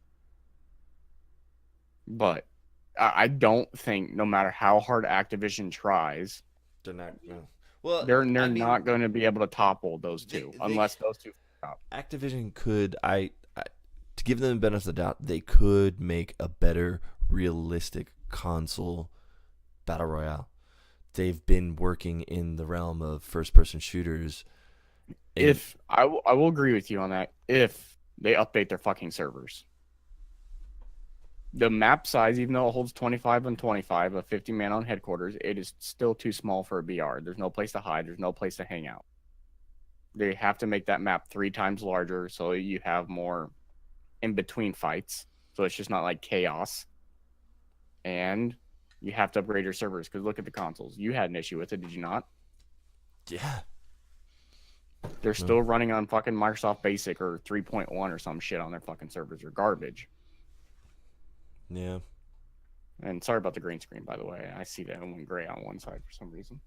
But I don't think, no matter how hard Activision tries, they're not. Well, they're not going to be able to topple those two unless those two stop. Activision could, to give them the benefit of the doubt, they could make a better, realistic console battle royale. They've been working in the realm of first-person shooters. If I will agree with you on that, if they update their fucking servers. The map size, even though it holds 25 on 25, a 50-man on headquarters, it is still too small for a BR. There's no place to hide. There's no place to hang out. They have to make that map 3 times larger so you have more in between fights. So it's just not like chaos. And You have to upgrade your servers because look at the consoles. You had an issue with it, did you not? Yeah. They're still running on fucking Microsoft Basic or 3.1 or some shit on their fucking servers. Or garbage. Yeah. And sorry about the green screen, by the way. I see that it went gray on one side for some reason.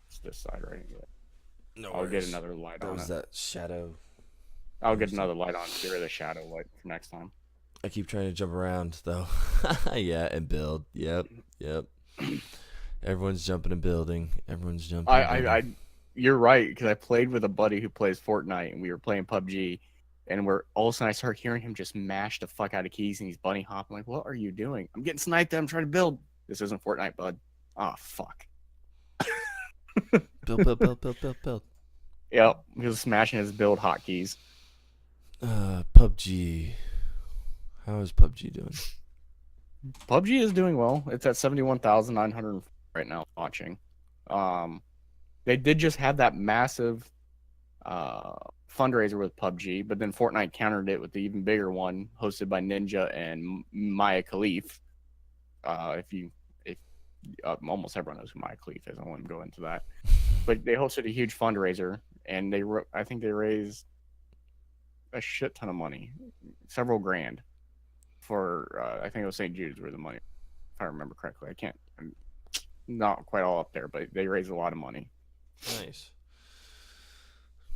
It's this side right here. No I'll worries. get another light There on was it. that shadow. I'll get another light on. Get rid of the shadow light for next time. I keep trying to jump around though. Yeah, and build. Yep. Everyone's jumping and building. Everyone's jumping. You're right, because I played with a buddy who plays Fortnite, and we were playing PUBG, and all of a sudden I start hearing him just mash the fuck out of keys, and he's bunny hopping. I'm like, what are you doing? I'm getting sniped. I'm trying to build. This isn't Fortnite, bud. Oh fuck. Build. Yep, he was smashing his build hotkeys. PUBG. How is PUBG doing? PUBG is doing well. It's at 71,900 right now watching. They did just have that massive fundraiser with PUBG, but then Fortnite countered it with the even bigger one hosted by Ninja and Maya Khalif. If almost everyone knows who Maya Khalif is, I won't go into that. But they hosted a huge fundraiser, and I think they raised a shit ton of money, several grand, for I think it was St. Jude's where the money, if I remember correctly. I'm not quite all up there, but they raised a lot of money. Nice.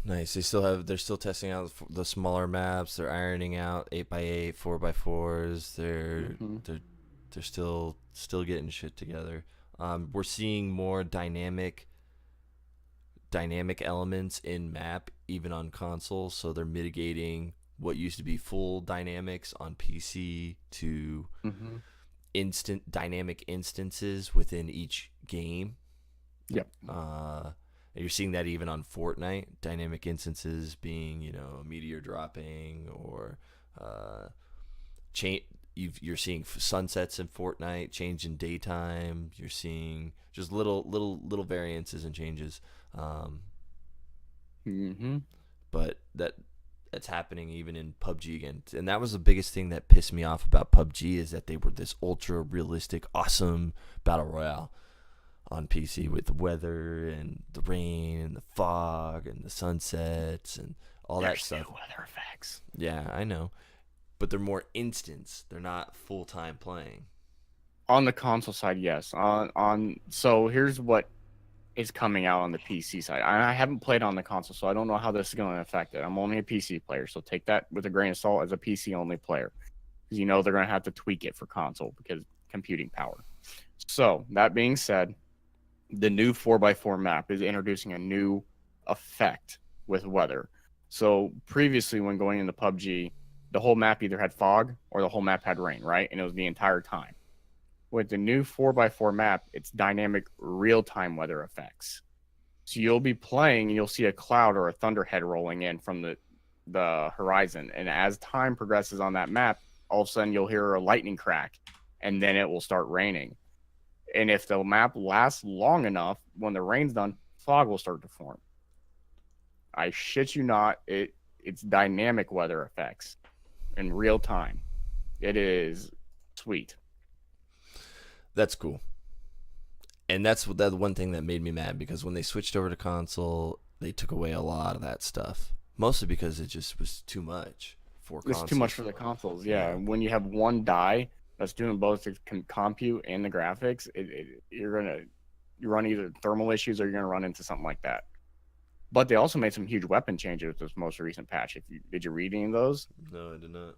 They're still testing out the smaller maps. They're ironing out 8x8, 4x4s. They're still getting shit together. We're seeing more dynamic elements in map even on console, so they're mitigating what used to be full dynamics on PC to instant dynamic instances within each game. Yep. You're seeing that even on Fortnite, dynamic instances being, a meteor dropping or you're seeing sunsets in Fortnite, change in daytime. You're seeing just little variances and changes. But that's happening even in PUBG again. And that was the biggest thing that pissed me off about PUBG is that they were this ultra realistic, awesome battle royale on PC with the weather and the rain and the fog and the sunsets and all that stuff. No weather effects. Yeah, I know. But they're more instance. They're not full-time playing. On the console side, yes. So here's what is coming out on the PC side. I haven't played on the console, so I don't know how this is going to affect it. I'm only a PC player, so take that with a grain of salt as a PC-only player. Because they're going to have to tweak it for console because computing power. So, that being said, the new 4x4 map is introducing a new effect with weather. So previously when going into PUBG, the whole map either had fog or the whole map had rain, right? And it was the entire time. With the new 4x4 map, it's dynamic real-time weather effects. So you'll be playing and you'll see a cloud or a thunderhead rolling in from the horizon. And as time progresses on that map, all of a sudden you'll hear a lightning crack and then it will start raining. And if the map lasts long enough, when the rain's done, fog will start to form. I shit you not, it's dynamic weather effects in real time. It is sweet. That's cool. And that's the one thing that made me mad, because when they switched over to console, they took away a lot of that stuff. Mostly because it just was too much for consoles. It's too much for the consoles, yeah. When you have one die that's doing both the compute and the graphics, you run either thermal issues or you're going to run into something like that. But they also made some huge weapon changes with this most recent patch. Did you read any of those? No, I did not.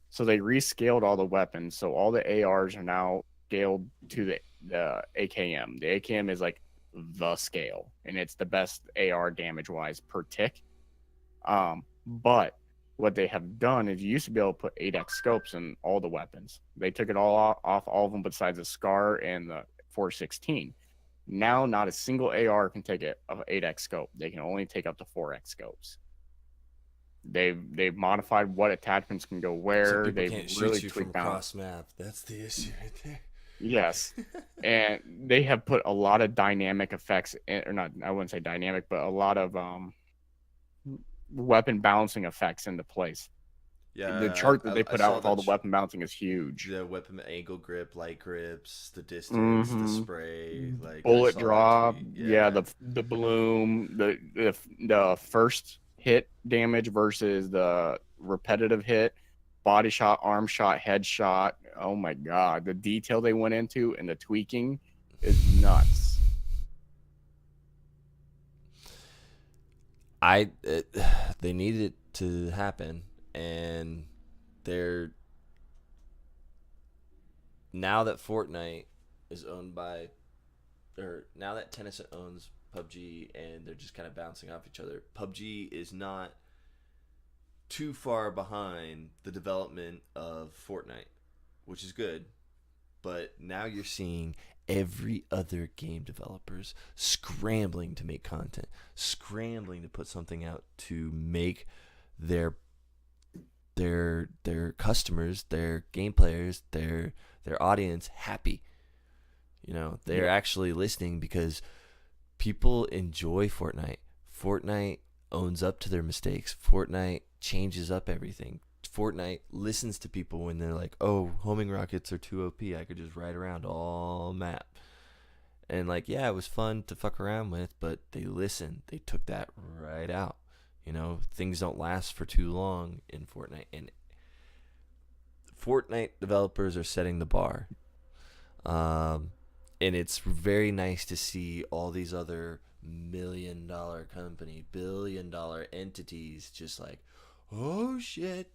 So they rescaled all the weapons. So all the ARs are now scaled to the AKM. The AKM is like the scale, and it's the best AR damage-wise per tick. But what they have done is you used to be able to put 8x scopes in all the weapons. They took it all off all of them besides the SCAR and the 416. Now, not a single AR can take an 8x scope. They can only take up to 4x scopes. They've modified what attachments can go where. So they've can't shoot really you tweaked from down. across map. That's the issue right there. Yes, and they have put a lot of dynamic effects, or not. I wouldn't say dynamic, but a lot of weapon balancing effects into place. The Yeah, chart that they I put out saw with all the weapon balancing is huge. the weapon angle grip, light grips, the distance, the Mm-hmm. spray. Like I Bullet saw that drop, tweet. yeah, Yeah, the bloom, the first hit damage versus the repetitive hit, body shot, arm shot, head shot. Oh my god, the detail they went into and the tweaking is nuts. they need it to happen, and they're now that Fortnite is owned by, or now that Tennyson owns PUBG, and they're just kind of bouncing off each other. PUBG is not too far behind the development of Fortnite, which is good. But now you're seeing every other game developers scrambling to make content, scrambling to put something out to make their customers, their game players, their audience happy. You know, they're actually listening because people enjoy Fortnite. Fortnite owns up to their mistakes. Fortnite changes up everything. Fortnite listens to people when they're like, "Oh, homing rockets are too OP. I could just ride around all map." And like, yeah, it was fun to fuck around with, but they listened. They took that right out. You know, things don't last for too long in Fortnite, and Fortnite developers are setting the bar. And it's very nice to see all these other $1 million company, $1 billion entities just like, oh shit,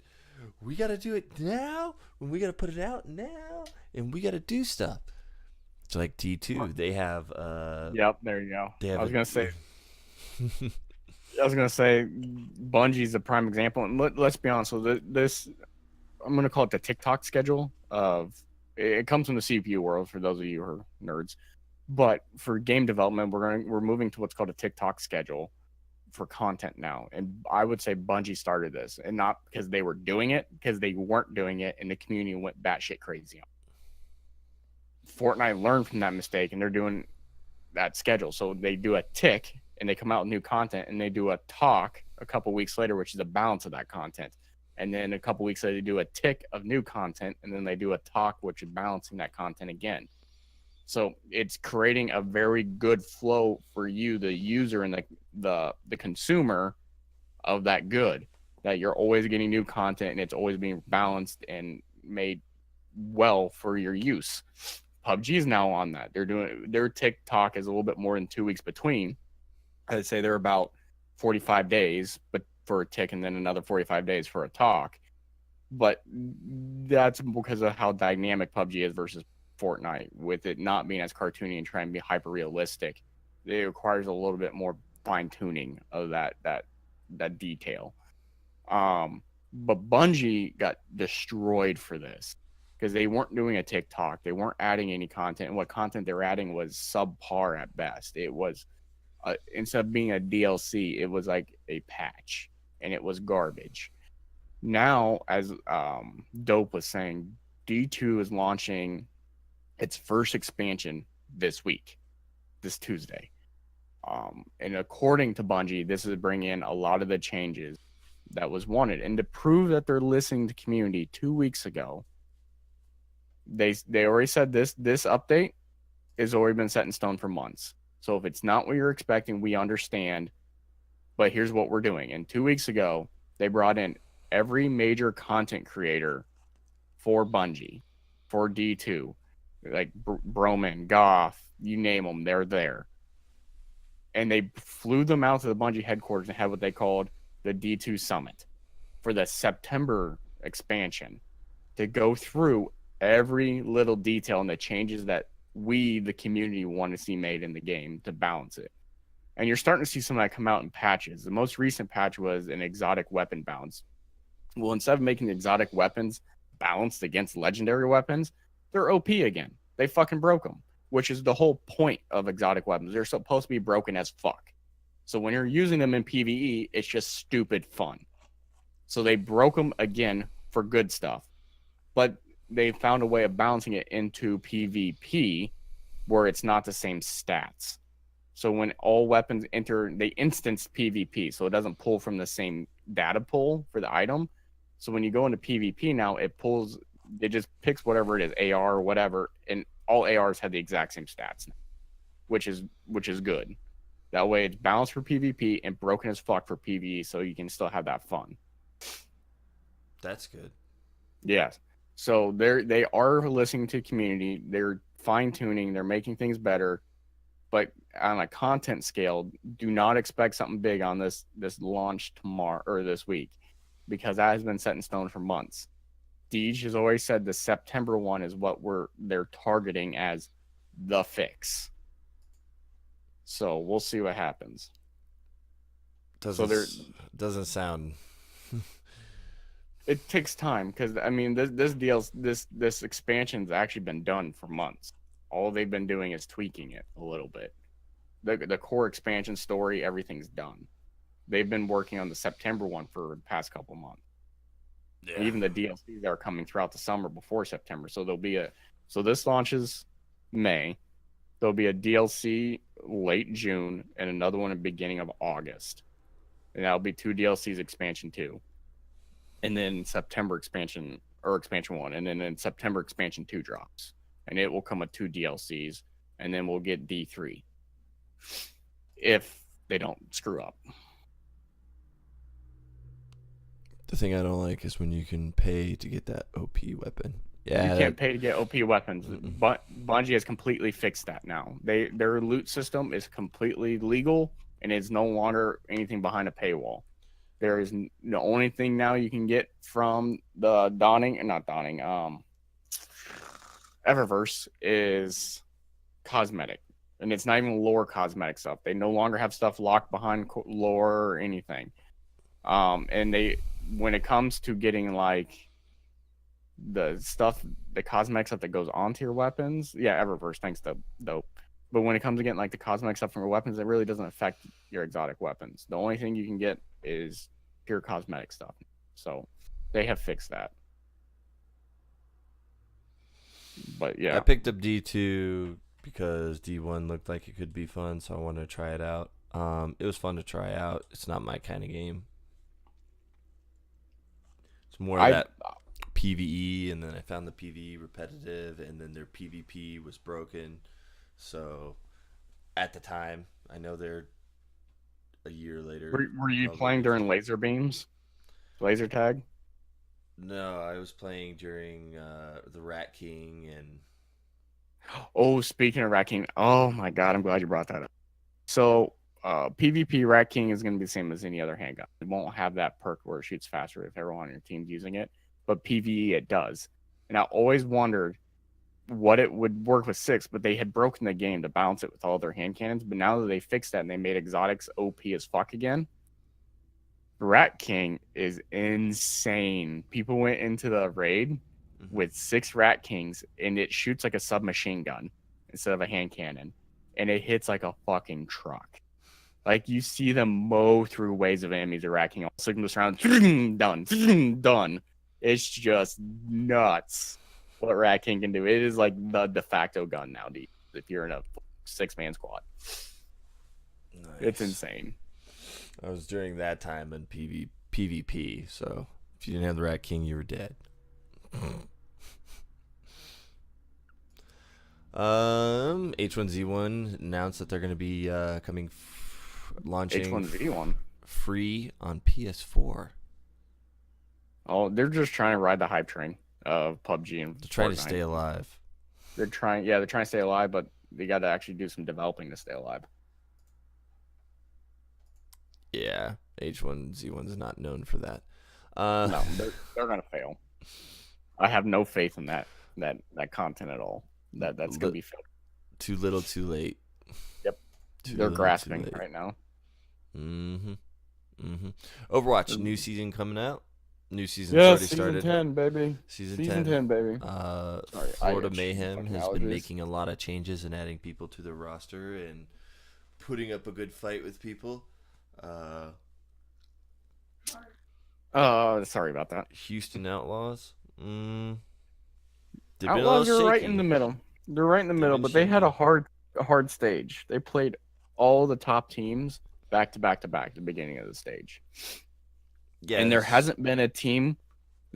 we got to do it now, and we got to put it out now, and we got to do stuff. It's like D2. They have Yep, there you go. they have I was gonna say Bungie's a prime example, and let's be honest. So this, I'm gonna call it the TikTok schedule of. It comes from the CPU world for those of you who are nerds, but for game development, we're moving to what's called a TikTok schedule for content now. And I would say Bungie started this, and not because they were doing it, because they weren't doing it, and the community went batshit crazy. Fortnite learned from that mistake, and they're doing that schedule. So they do a tick, and they come out with new content, and they do a talk a couple weeks later, which is a balance of that content. And then a couple weeks later, they do a tick of new content, and then they do a talk, which is balancing that content again. So it's creating a very good flow for you, the user, and the consumer of that good. That you're always getting new content, and it's always being balanced and made well for your use. PUBG is now on that. They're doing their TikTok is a little bit more than 2 weeks between. I'd say they're about 45 days, but for a tick, and then another 45 days for a talk. But that's because of how dynamic PUBG is versus Fortnite, with it not being as cartoony and trying to be hyper realistic. It requires a little bit more fine tuning of that detail. But Bungie got destroyed for this because they weren't doing a TikTok, they weren't adding any content, and what content they were adding was subpar at best. It was instead of being a DLC, it was like a patch, and it was garbage. Now, as Dope was saying, D2 is launching its first expansion this week, this Tuesday. And according to Bungie, this is bringing in a lot of the changes that was wanted. And to prove that they're listening to community, 2 weeks ago, they already said this update has already been set in stone for months. So if it's not what you're expecting, we understand. But here's what we're doing. And 2 weeks ago, they brought in every major content creator for Bungie, for D2, like Broman, Goff, you name them, they're there. And they flew them out to the Bungie headquarters and had what they called the D2 Summit for the September expansion to go through every little detail and the changes that we, the community, want to see made in the game to balance it. And you're starting to see some of that come out in patches. The most recent patch was an exotic weapon bounce. Well, instead of making the exotic weapons balanced against legendary weapons, they're OP again. They fucking broke them, which is the whole point of exotic weapons. They're supposed to be broken as fuck. So when you're using them in PvE, it's just stupid fun. So they broke them again for good stuff. But they found a way of balancing it into PvP where it's not the same stats. So when all weapons enter, they instance PvP, so it doesn't pull from the same data pool for the item. So when you go into PvP now, it just picks whatever it is, AR or whatever, and all ARs have the exact same stats, which is good. That way it's balanced for PvP and broken as fuck for PvE, so you can still have that fun. That's good. Yes. So they are listening to community. They're fine tuning. They're making things better. But on a content scale, do not expect something big on this launch tomorrow or this week, because that has been set in stone for months. Deej has always said the September one is what they're targeting as the fix. So we'll see what happens. Doesn't sound. It takes time because I mean this expansion's actually been done for months. All they've been doing is tweaking it a little bit. The core expansion story, everything's done. They've been working on the September one for the past couple months. Yeah. Even the DLCs are coming throughout the summer before September. So this launches May. There'll be a DLC late June and another one at the beginning of August. And that'll be 2 DLCs, expansion 2. And then September expansion 1. And then in September expansion 2 drops. And it will come with 2 DLCs. And then we'll get D3. If they don't screw up. The thing I don't like is when you can pay to get that OP weapon. Yeah, you can't pay to get OP weapons. But Bungie has completely fixed that now. Their loot system is completely legal and it's no longer anything behind a paywall. There is the only thing now you can get from the Eververse is cosmetic. And it's not even lore cosmetic stuff. They no longer have stuff locked behind lore or anything. And when it comes to getting like the cosmetic stuff that goes onto your weapons, yeah, Eververse, thanks, dope. But when it comes to getting like the cosmetic stuff from your weapons, it really doesn't affect your exotic weapons. The only thing you can get is pure cosmetic stuff. So they have fixed that. But yeah, I picked up D2 because D1 looked like it could be fun, so I wanted to try it out. It was fun to try out. It's not my kind of game. It's more of that PvE, and then I found the PvE repetitive, and then their PvP was broken. So at the time, I know they're a year later. Were you playing during laser beams? Laser tag? No, I was playing during the Rat King and... Oh, speaking of Rat King, oh my god, I'm glad you brought that up. So, PvP Rat King is going to be the same as any other handgun. It won't have that perk where it shoots faster if everyone on your team's using it, but PvE it does. And I always wondered what it would work with 6, but they had broken the game to balance it with all their hand cannons. But now that they fixed that and they made exotics OP as fuck again, Rat King is insane. People went into the raid with 6 Rat Kings, and it shoots like a submachine gun instead of a hand cannon, and it hits like a fucking truck. Like, you see them mow through waves of enemies at Rat King, all signals around, done. It's just nuts what Rat King can do. It is like the de facto gun now, dude, if you're in a 6-man squad. Nice. It's insane. I was during that time in PvP, so if you didn't have the Rat King, you were dead. H1Z1 announced that they're going to be launching H1Z1 free on PS4. Oh, they're just trying to ride the hype train of PUBG and they're trying Fortnite. To stay alive. They're trying to stay alive, but they got to actually do some developing to stay alive. Yeah, H1Z1's not known for that. No, they're gonna fail. I have no faith in that content at all. That's gonna be failed. Too little, too late. Yep, they're grasping right now. Overwatch new season coming out. New season's already started. Season 10, baby. Season 10, baby. Florida Mayhem has been making a lot of changes and adding people to their roster and putting up a good fight with people. Sorry about that. Houston Outlaws. Outlaws are right in the middle. They're right in the middle, but they had a hard stage. They played all the top teams back to back to back at the beginning of the stage. Yeah, and there hasn't been a team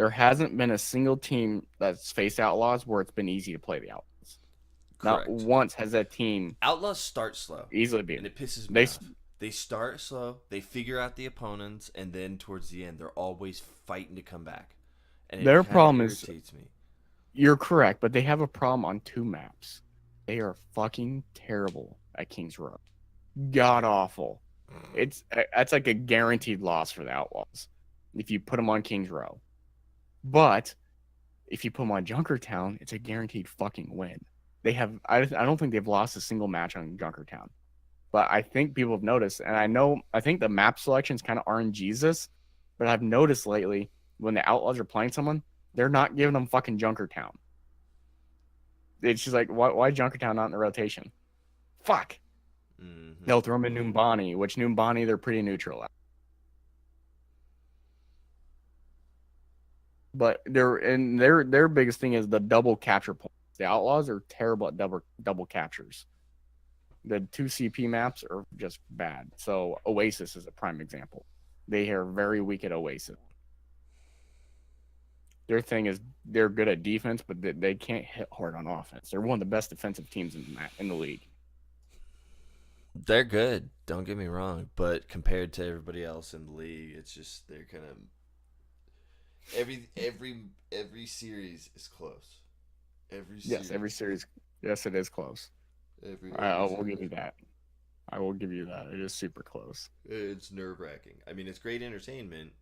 There hasn't been a single team that's faced Outlaws where it's been easy to play the Outlaws. Correct. Not once has that team Outlaws start slow, easily been. and it pisses me off. They start slow, they figure out the opponents, and then towards the end, they're always fighting to come back. And Their problem irritates me. You're correct, but they have a problem on 2 maps. They are fucking terrible at Kings Row. God awful. That's like a guaranteed loss for the Outlaws if you put them on Kings Row. But if you put them on Junkertown, it's a guaranteed fucking win. I don't think they've lost a single match on Junkertown. But I think people have noticed, and I think the map selection is kind of RNGesus, but I've noticed lately when the Outlaws are playing someone, they're not giving them fucking Junkertown. It's just like, why Junkertown not in the rotation? Fuck. Mm-hmm. They'll throw them in Noombani, which Noombani they're pretty neutral at. But their biggest thing is the double capture points. The Outlaws are terrible at double captures. The 2 CP maps are just bad. So Oasis is a prime example. They are very weak at Oasis. Their thing is they're good at defense, but they can't hit hard on offense. They're one of the best defensive teams in the league. They're good. Don't get me wrong, but compared to everybody else in the league, it's just they're kind of every series is close. Every series. Yes, it is close. I will give you that. I will give you that. It is super close. It's nerve-wracking. I mean, it's great entertainment.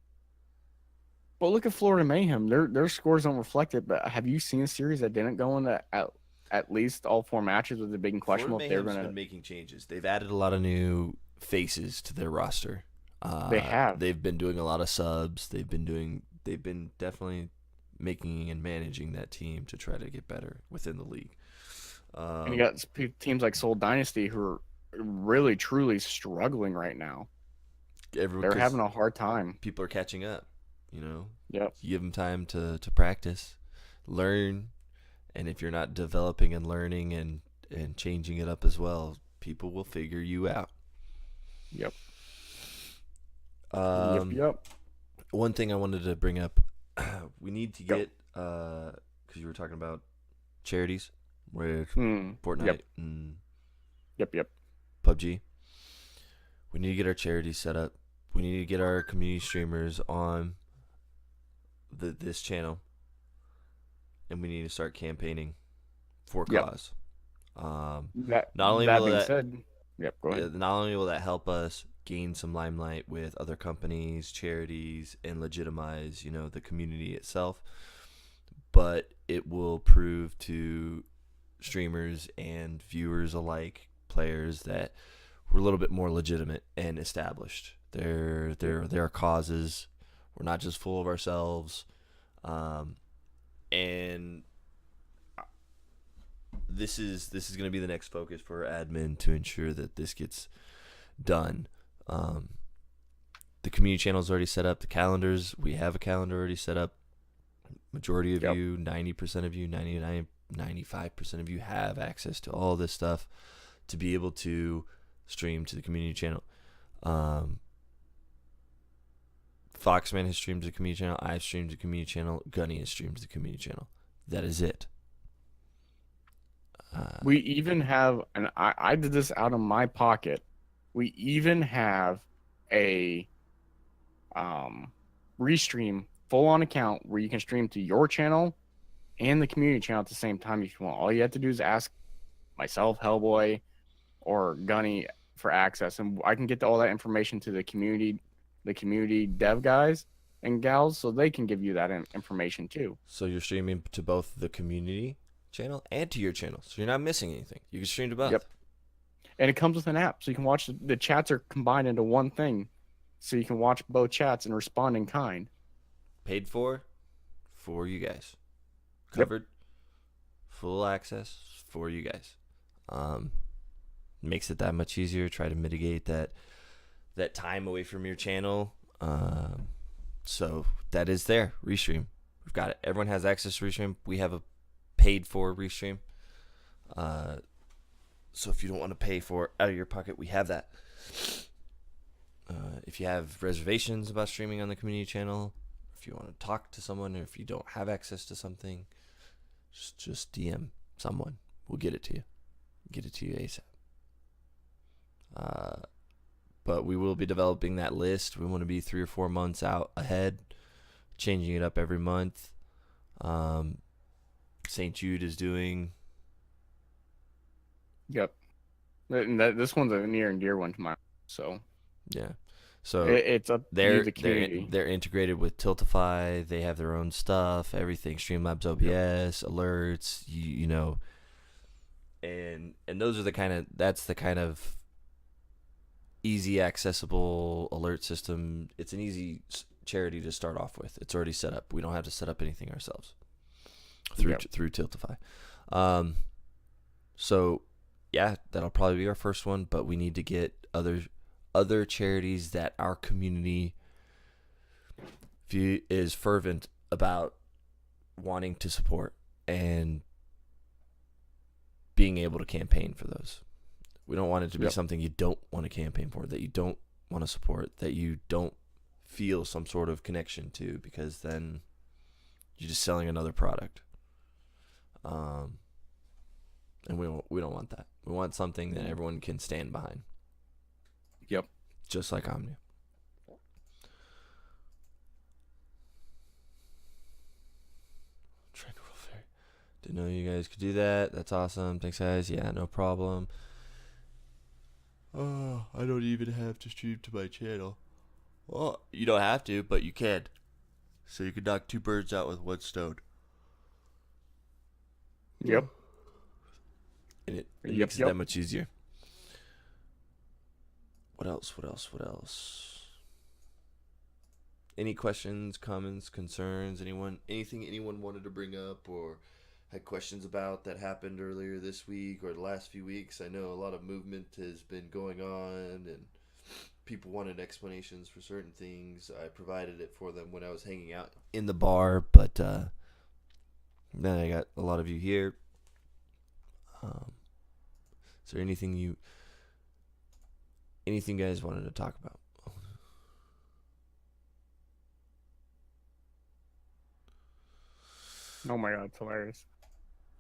Well, look at Florida Mayhem. Their scores don't reflect it, but have you seen a series that didn't go into at least all 4 matches with the big question if they're going to... been making changes. They've added a lot of new faces to their roster. They have. They've been doing a lot of subs. They've been definitely making and managing that team to try to get better within the league. And you got teams like Seoul Dynasty who are really, truly struggling right now. They're having a hard time. People are catching up, you know? Yep. You give them time to practice, learn, and if you're not developing and learning and changing it up as well, people will figure you out. Yep. Yep. One thing I wanted to bring up, we need to get, because you were talking about charities with Fortnite and PUBG. We need to get our charities set up. We need to get our community streamers on this channel, and we need to start campaigning for cause. Not only will that help us gain some limelight with other companies, charities, and legitimize, the community itself, but it will prove to streamers and viewers alike, players, that we're a little bit more legitimate and established. There are causes. We're not just full of ourselves, and this is going to be the next focus for admin to ensure that this gets done. The community channel is already set up. The calendars, we have a calendar already set up. Majority of you, 90% of you, 95% of you have access to all this stuff to be able to stream to the community channel. Foxman has streamed to the community channel. I've streamed to the community channel. Gunny has streamed to the community channel. That is it. We even have, and I did this out of my pocket, we even have a restream full-on account where you can stream to your channel and the community channel at the same time if you want. All you have to do is ask myself, Hellboy, or Gunny for access, and I can get all that information to the community dev guys and gals, so they can give you that information too. So you're streaming to both the community channel and to your channel, so you're not missing anything. You can stream to both. Yep. And it comes with an app, so you can watch the chats are combined into one thing, so you can watch both chats and respond in kind. Paid for you guys. Covered. Full access for you guys. Makes it that much easier. Try to mitigate that time away from your channel. So that is there. Restream. We've got it. Everyone has access to Restream. We have a paid for Restream. So if you don't want to pay for it out of your pocket, we have that. If you have reservations about streaming on the community channel, if you want to talk to someone, or if you don't have access to something, just DM someone. We'll get it to you. Get it to you ASAP. But we will be developing that list. We want to be 3 or 4 months out ahead, changing it up every month. St. Jude is doing. Yep. This one's a near and dear one to mine. So Yeah. So it's up to you, the community. they're integrated with Tiltify. They have their own stuff, everything, Streamlabs OBS, alerts, you know. And those are that's the kind of easy accessible alert system. It's an easy charity to start off with. It's already set up. We don't have to set up anything ourselves through Tiltify. So yeah, that'll probably be our first one, but we need to get other charities that our community is fervent about wanting to support and being able to campaign for those. We don't want it to be something you don't want to campaign for, that you don't want to support, that you don't feel some sort of connection to, because then you're just selling another product. And we don't want that. We want something that everyone can stand behind. Yep. Just like Omnia. Didn't know you guys could do that. That's awesome. Thanks, guys. Yeah, no problem. Oh, I don't even have to stream to my channel. Well, you don't have to, but you can. So you can knock 2 birds out with 1 stone. Yep. And it makes it that much easier. What else? Any questions, comments, concerns? Anything anyone wanted to bring up or had questions about that happened earlier this week or the last few weeks? I know a lot of movement has been going on and people wanted explanations for certain things. I provided it for them when I was hanging out in the bar, but then I got a lot of you here. Is there anything you guys wanted to talk about? Oh my god, it's hilarious.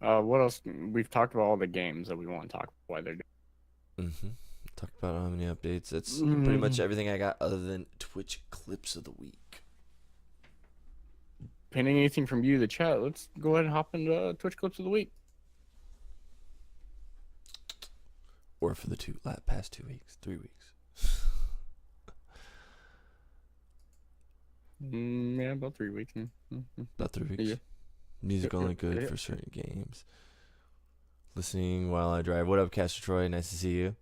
What else? We've talked about all the games that we want to talk about why they're doing. Talked about how many updates. That's pretty much everything I got other than Twitch clips of the week. Pending anything from you, the chat, let's go ahead and hop into Twitch clips of the week. Or for the past 2 weeks, 3 weeks. Yeah, about 3 weeks. About 3 weeks. Yeah. Music only good for certain games. Listening while I drive. What up, Castor Troy? Nice to see you.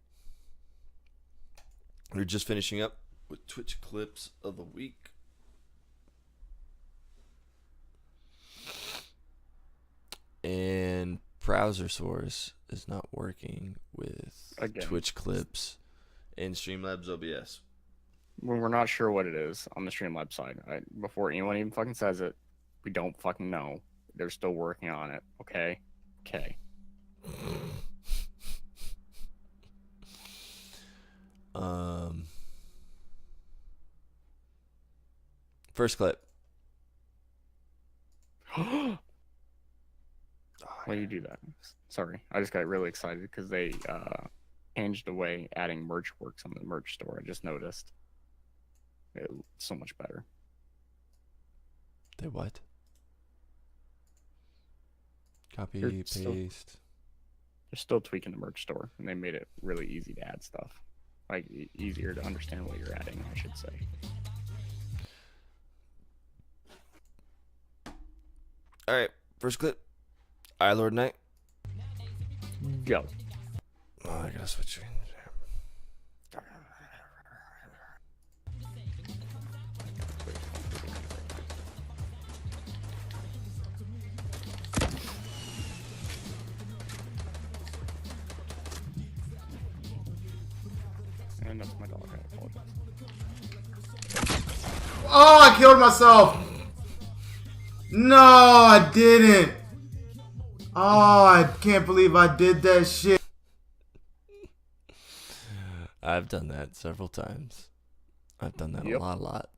We're just finishing up with Twitch clips of the week. And Browser Source is not working with Twitch clips and Streamlabs OBS. When we're not sure what it is on the Streamlabs side. Before anyone even fucking says it, we don't fucking know. They're still working on it. Okay. First clip. Why do you do that? Sorry, I just got really excited because they changed the way adding merch works on the merch store. I just noticed. It's so much better. They what? Copy, paste. They're still tweaking the merch store, and they made it really easy to add stuff. Like, easier to understand what you're adding, I should say. Alright, first clip. Lord Knight. Go. Oh, I gotta switch screens. And that's my dog. I apologize. Oh, I killed myself. No, I didn't. Oh, I can't believe I did that shit. I've done that several times. I've done that a lot.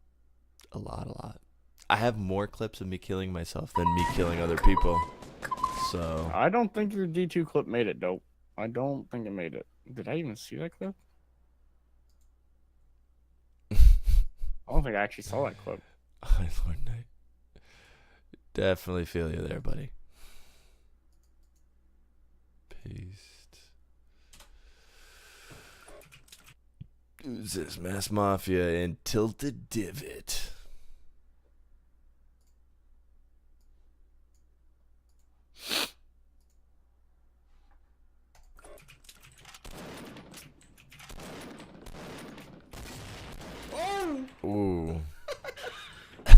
I have more clips of me killing myself than me killing other people. So I don't think your D2 clip made it, dope. I don't think it made it. Did I even see that clip? I don't think I actually saw that clip. High Lord Knight. Definitely feel you there, buddy. Paste. Who's this? Mass Mafia and Tilted Divot. Ooh.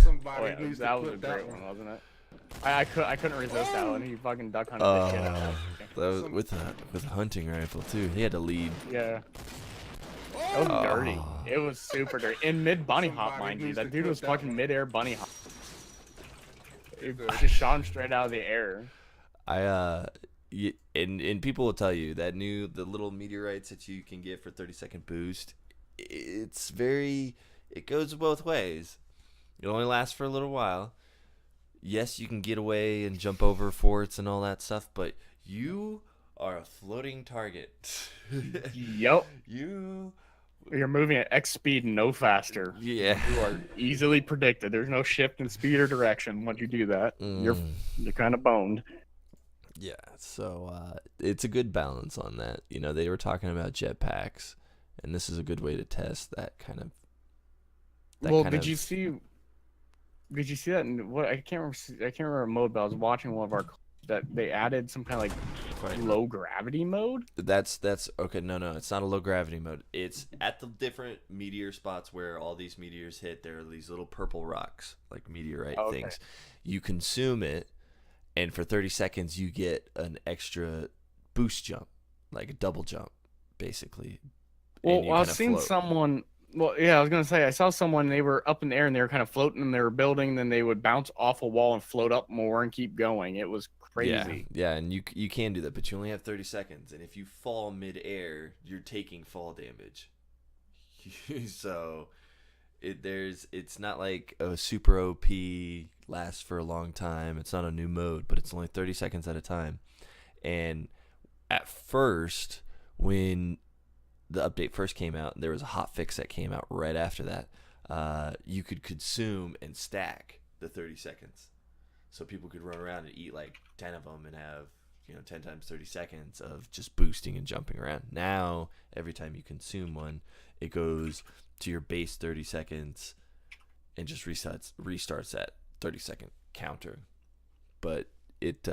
Somebody Oh, yeah, needs that to was a clip great that one, one. wasn't it? I couldn't resist that one. He fucking duck hunted the shit out of it. That was with a hunting rifle too. He had to lead. Yeah. That was dirty. It was super dirty. In mid bunny hop, Somebody mind you. needs That to dude clip was that fucking one. mid-air bunny hop. It just shot him straight out of the air. And people will tell you that the little meteorites that you can get for 30-second boost, it goes both ways. It only lasts for a little while. Yes, you can get away and jump over forts and all that stuff, but you are a floating target. Yup. You're moving at X speed and no faster. Yeah. You are easily predicted. There's no shift in speed or direction once you do that. You're kind of boned. Yeah, so it's a good balance on that. You know, they were talking about jetpacks, and this is a good way to test that kind of. Did you see that? What I can't remember mode, but I was watching one of our that they added some kind of like low gravity mode. That's okay. No, it's not a low gravity mode. It's at the different meteor spots where all these meteors hit. There are these little purple rocks, like meteorite things. You consume it, and for 30 seconds you get an extra boost jump, like a double jump, basically. Well, I've seen someone. Well, yeah, I was gonna say I saw someone. They were up in the air and they were kind of floating and they were building. Then they would bounce off a wall and float up more and keep going. It was crazy. Yeah, and you can do that, but you only have 30 seconds. And if you fall mid-air, you're taking fall damage. So it's not like a super OP lasts for a long time. It's not a new mode, but it's only 30 seconds at a time. And at first, when the update first came out, there was a hot fix that came out right after that. You could consume and stack the 30 seconds. So people could run around and eat like 10 of them and have, 10 times 30 seconds of just boosting and jumping around. Now, every time you consume one, it goes to your base 30 seconds and just restarts that 30-second counter. But it's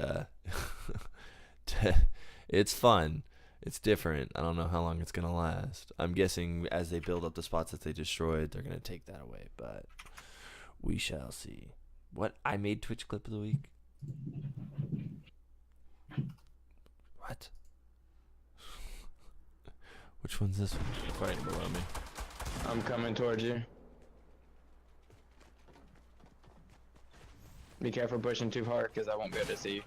fun. It's different. I don't know how long it's going to last. I'm guessing as they build up the spots that they destroyed, they're going to take that away. But we shall see. What? I made Twitch clip of the week? What? Which one's this one? Right below me. I'm coming towards you. Be careful pushing too hard because I won't be able to see you.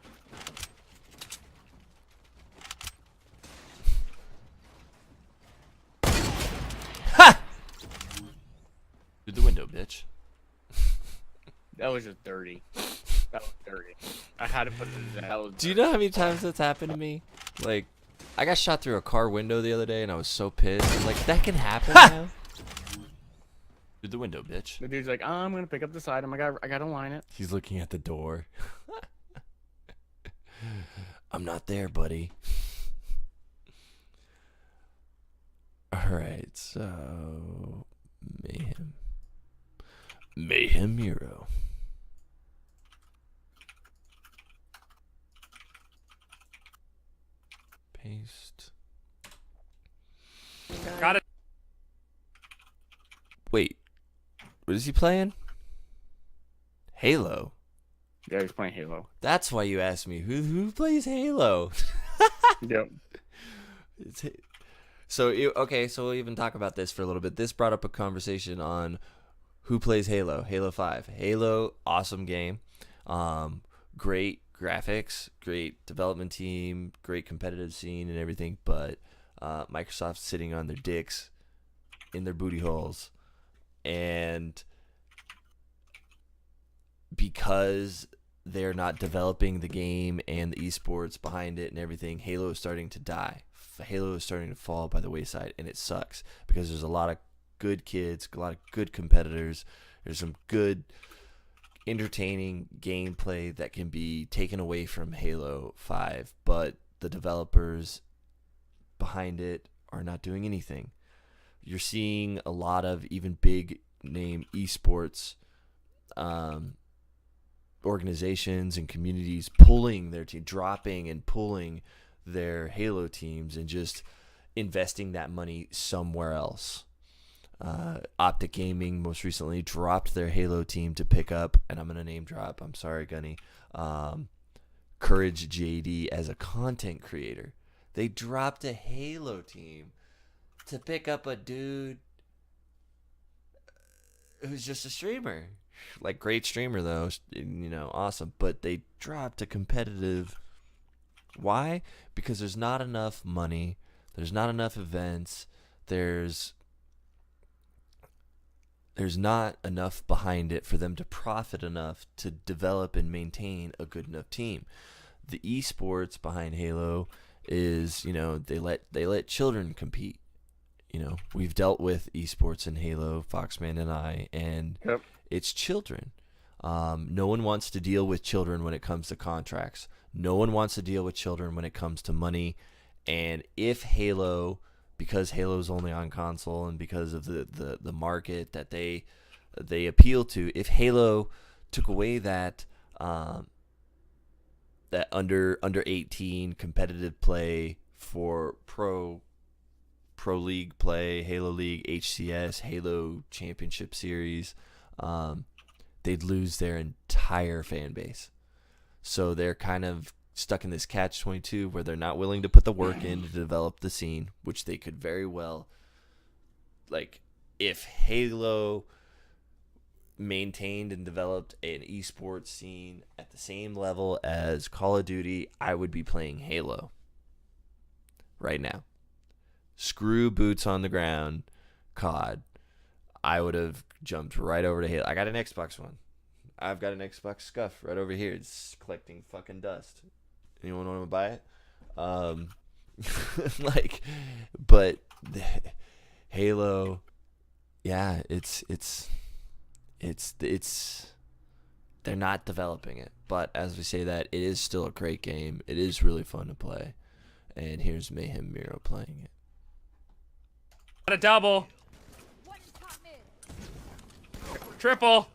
Through the window, bitch. That was just dirty. That was dirty. I had to put it in. That was Do you know how many times that's happened to me? Like, I got shot through a car window the other day and I was so pissed. I'm like, that can happen now? Through the window, bitch. The dude's like, I'm gonna pick up this item. I gotta line it. He's looking at the door. I'm not there, buddy. Alright, so Mayhem Hero. Paste. Got it. Wait, what is he playing? Halo. Yeah, he's playing Halo. That's why you asked me who plays Halo. Yep. So we'll even talk about this for a little bit. This brought up a conversation on who plays Halo. Halo 5. Halo, awesome game. Great graphics, great development team, great competitive scene and everything, but Microsoft's sitting on their dicks in their booty holes. And because they're not developing the game and the esports behind it and everything, Halo is starting to die. Halo is starting to fall by the wayside, and it sucks because there's a lot of good kids, a lot of good competitors. There's some good, entertaining gameplay that can be taken away from Halo 5, but the developers behind it are not doing anything. You're seeing a lot of even big name esports organizations and communities pulling their team, dropping and pulling their Halo teams and just investing that money somewhere else. Optic Gaming most recently dropped their Halo team to pick up, and I'm going to name drop, I'm sorry, Gunny, Courage JD as a content creator. They dropped a Halo team to pick up a dude who's just a streamer. Like, great streamer, though, awesome. But they dropped a competitive. Why? Because there's not enough money. There's not enough events. There's not enough behind it for them to profit enough to develop and maintain a good enough team. The esports behind Halo is, they let children compete. We've dealt with esports in Halo, Foxman and I, and Yep. It's children. No one wants to deal with children when it comes to contracts. No one wants to deal with children when it comes to money. And if Halo, because Halo's only on console and because of the market that they appeal to, if Halo took away that that under 18 competitive play for pro league play, Halo League, HCS, Halo Championship Series, they'd lose their entire fan base. So they're kind of stuck in this catch-22 where they're not willing to put the work in to develop the scene, which they could very well. Like, if Halo maintained and developed an esports scene at the same level as Call of Duty, I would be playing Halo right now. Screw boots on the ground, COD. I would have jumped right over to Halo. I got an Xbox One. I've got an Xbox Scuff right over here. It's collecting fucking dust. Anyone want to buy it? But Halo, yeah, it's they're not developing it. But as we say that, it is still a great game. It is really fun to play. And here's Mayhem Miro playing it. Got a double. Triple.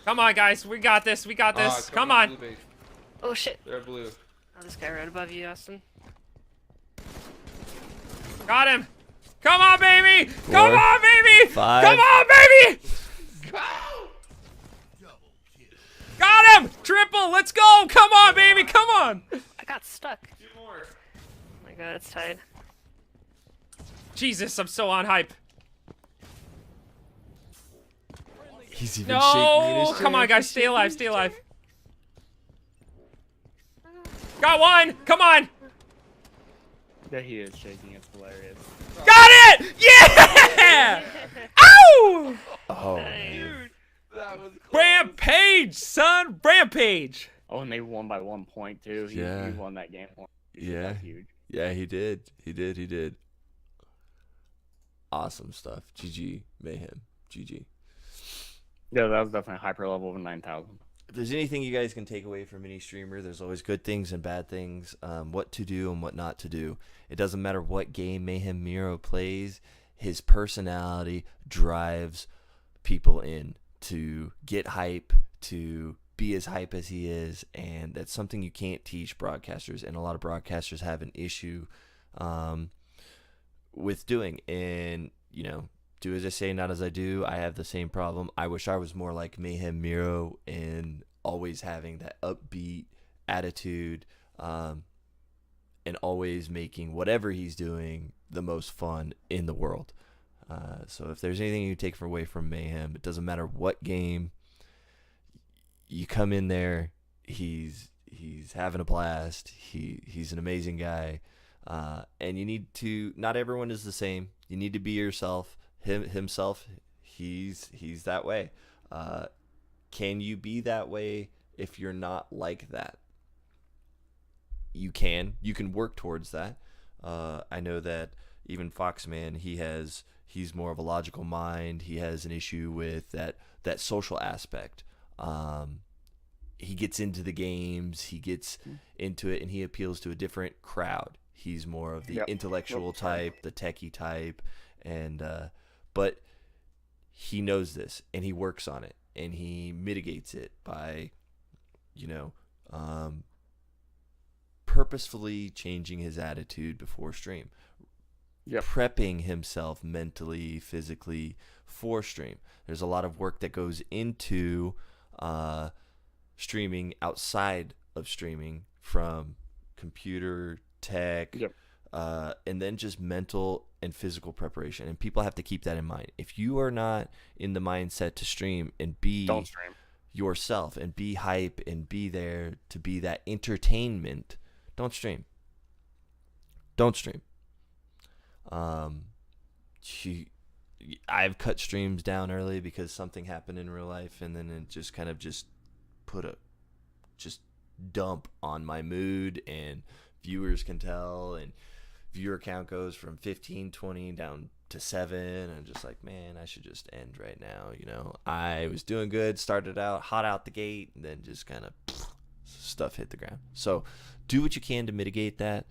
Come on, guys. We got this. We got this. Come on. Oh shit. They're blue. Oh, this guy right above you, Austin. Got him. Come on, baby. Come Four, on, baby. 5. Come on, baby. Got him. Triple. Let's go. Come on, baby. Come on. I got stuck. Two more. Oh my god, it's tied. Jesus, I'm so on hype. He's even shaking in No. his Come chair. on, guys. Stay alive. Stay alive. Got one. Come on. Yeah, he is shaking. It's hilarious. Got it. Yeah. Ow. Oh, man. Dude. That was close. Rampage, son. Rampage. Oh, and they won by 1 point too. He Yeah. won that game. Yeah. That's huge. Yeah, he did. He did. Awesome stuff. GG, Mayhem. GG. Yeah, that was definitely a hyper level of 9,000. If there's anything you guys can take away from any streamer, there's always good things and bad things, what to do and what not to do. It doesn't matter what game Mayhem Miro plays, his personality drives people in to get hype, to be as hype as he is, and that's something you can't teach broadcasters, and a lot of broadcasters have an issue with doing. And, do as I say, not as I do. I have the same problem. I wish I was more like Mayhem Miro and always having that upbeat attitude, and always making whatever he's doing the most fun in the world. So if there's anything you take away from Mayhem, it doesn't matter what game you come in there, he's having a blast. He's an amazing guy. And you need to, not everyone is the same. You need to be yourself. Himself, he's that way. Can you be that way if you're not like that? You can work towards that. I know that even Foxman, he's more of a logical mind. He has an issue with that social aspect. He gets into the games, he gets into it, and he appeals to a different crowd. He's more of the intellectual type, the techie type, and but he knows this, and he works on it, and he mitigates it by, purposefully changing his attitude before stream. Prepping himself mentally, physically for stream. There's a lot of work that goes into streaming outside of streaming, from computer tech, and then just mental and physical preparation. And people have to keep that in mind. If you are not in the mindset to stream and Don't stream. yourself and be hype and be there to be that entertainment, don't stream. Don't stream. I've cut streams down early because something happened in real life, and then it just kind of put a dump on my mood, and viewers can tell, and viewer count goes from 15, 20 down to 7. I'm just like, man, I should just end right now. I was doing good, started out hot out the gate, and then just kind of stuff hit the ground. So do what you can to mitigate that.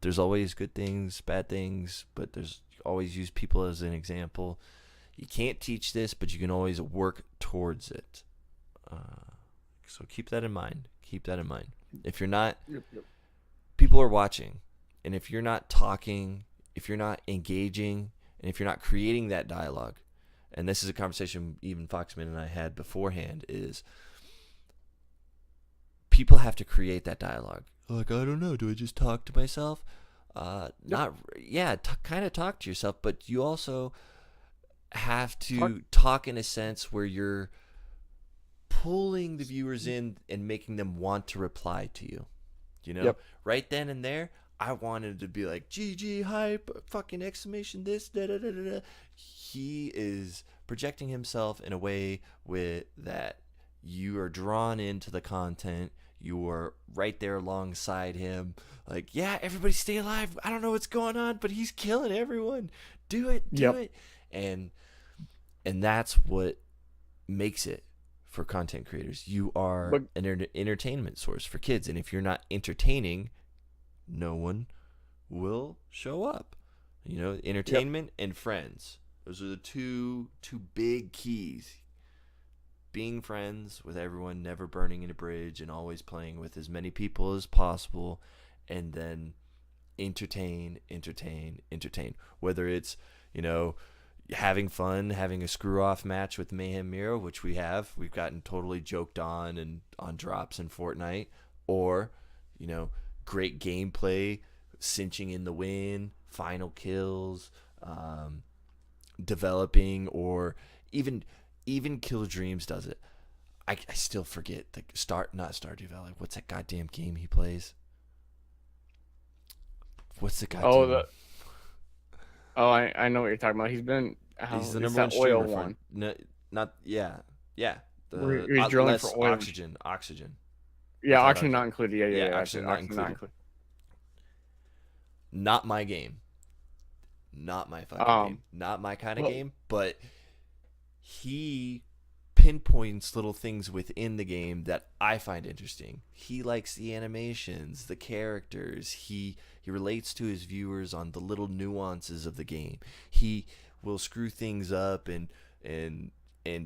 There's always good things, bad things, but there's always use people as an example. You can't teach this, but you can always work towards it. So keep that in mind. If you're not, people are watching. And if you're not talking, if you're not engaging, and if you're not creating that dialogue, and this is a conversation even Foxman and I had beforehand, is people have to create that dialogue. Like, I don't know, do I just talk to myself? Kind of talk to yourself, but you also have to talk in a sense where you're pulling the viewers in and making them want to reply to you. Right then and there, I wanted to be like, GG, hype, fucking exclamation this, da da da da da. He is projecting himself in a way with that you are drawn into the content. You are right there alongside him. Like, yeah, everybody stay alive. I don't know what's going on, but he's killing everyone. Do it. And that's what makes it for content creators. You are an entertainment source for kids. And if you're not entertaining, no one will show up. Entertainment and friends. Those are the two big keys. Being friends with everyone, never burning in a bridge, and always playing with as many people as possible, and then entertain. Whether it's, having fun, having a screw-off match with Mayhem Miro, which we've gotten totally joked on and on drops in Fortnite, or, great gameplay, cinching in the win, final kills, developing, or even Kill Dreams does it. I still forget not Stardew Valley. What's that goddamn game he plays? What's the goddamn? I know what you're talking about. He's the number one streamer oil one. Yeah. He's drilling for oil. Oxygen. Yeah, oxygen not included. Yeah. Oxygen not included. Not my game. Not my fucking game. Not my kind of game. But he pinpoints little things within the game that I find interesting. He likes the animations, the characters. He relates to his viewers on the little nuances of the game. He will screw things up and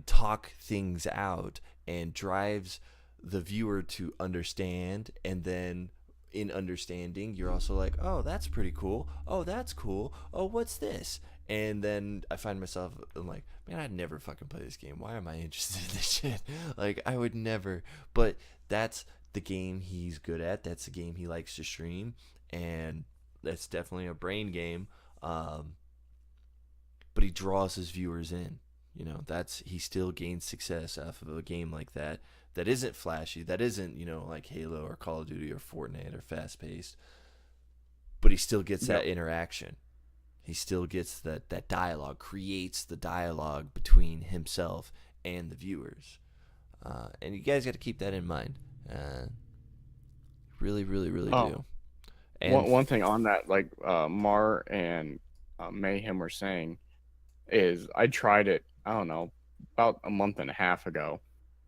talk things out, and drives the viewer to understand. And then in understanding, you're also like, oh, that's pretty cool. Oh, that's cool. Oh, what's this? And then I find myself, I'm like, man, I'd never fucking play this game. Why am I interested in this shit? Like, I would never. But that's the game he's good at. That's the game he likes to stream. And that's definitely a brain game. But he draws his viewers in. He still gains success off of a game like that. That isn't flashy. That isn't, like Halo or Call of Duty or Fortnite or fast-paced. But he still gets that interaction. he still gets that dialogue, creates the dialogue between himself and the viewers. And you guys got to keep that in mind. Really, really, really do. And one thing on that, like Mar and Mayhem were saying, is I tried it, I don't know, about a month and a half ago.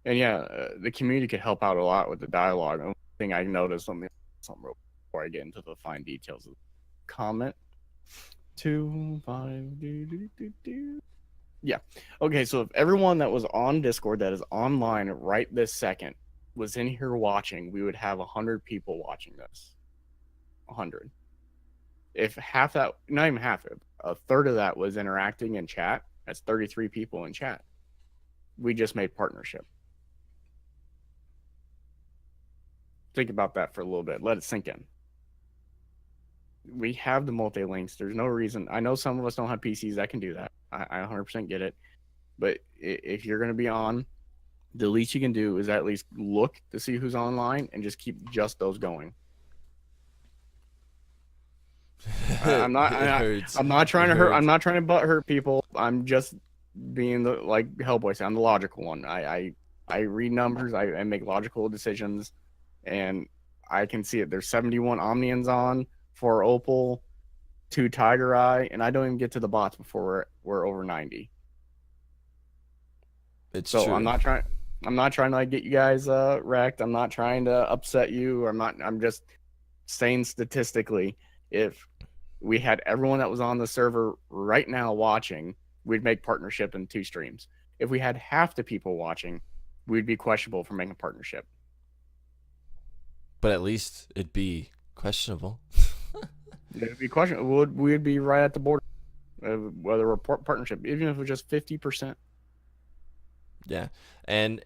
And yeah, the community could help out a lot with the dialogue. One thing I noticed, something real before I get into the fine details of the comment. 2-5 Yeah. Okay, so if everyone that was on Discord that is online right this second was in here watching, we would have 100 people watching this. 100. If half that, not even half, a third of that was interacting in chat, that's 33 people in chat. We just made partnership. Think about that for a little bit. Let it sink in. We have the multi-links. There's no reason. I know some of us don't have PCs that can do that. I 100% get it. But if you're going to be on, the least you can do is at least look to see who's online and just keep just those going. I'm not trying to hurt. I'm not trying to butt hurt people. I'm just being the, like Hellboy said, I'm the logical one. I read numbers. I make logical decisions, and I can see it. There's 71 Omnians on, 4 Opal, 2 Tiger Eye, and I don't even get to the bots before we're over 90. it's So true. I'm not trying to like get you guys wrecked. I'm not trying to upset you. I'm just saying statistically, if we had everyone that was on the server right now watching, we'd make partnership in 2 streams. If we had half the people watching, we'd be questionable for making partnership. But at least it'd be questionable. It'd be questionable. We'd be right at the border, whether we're partnership, even if it was just 50%. Yeah, and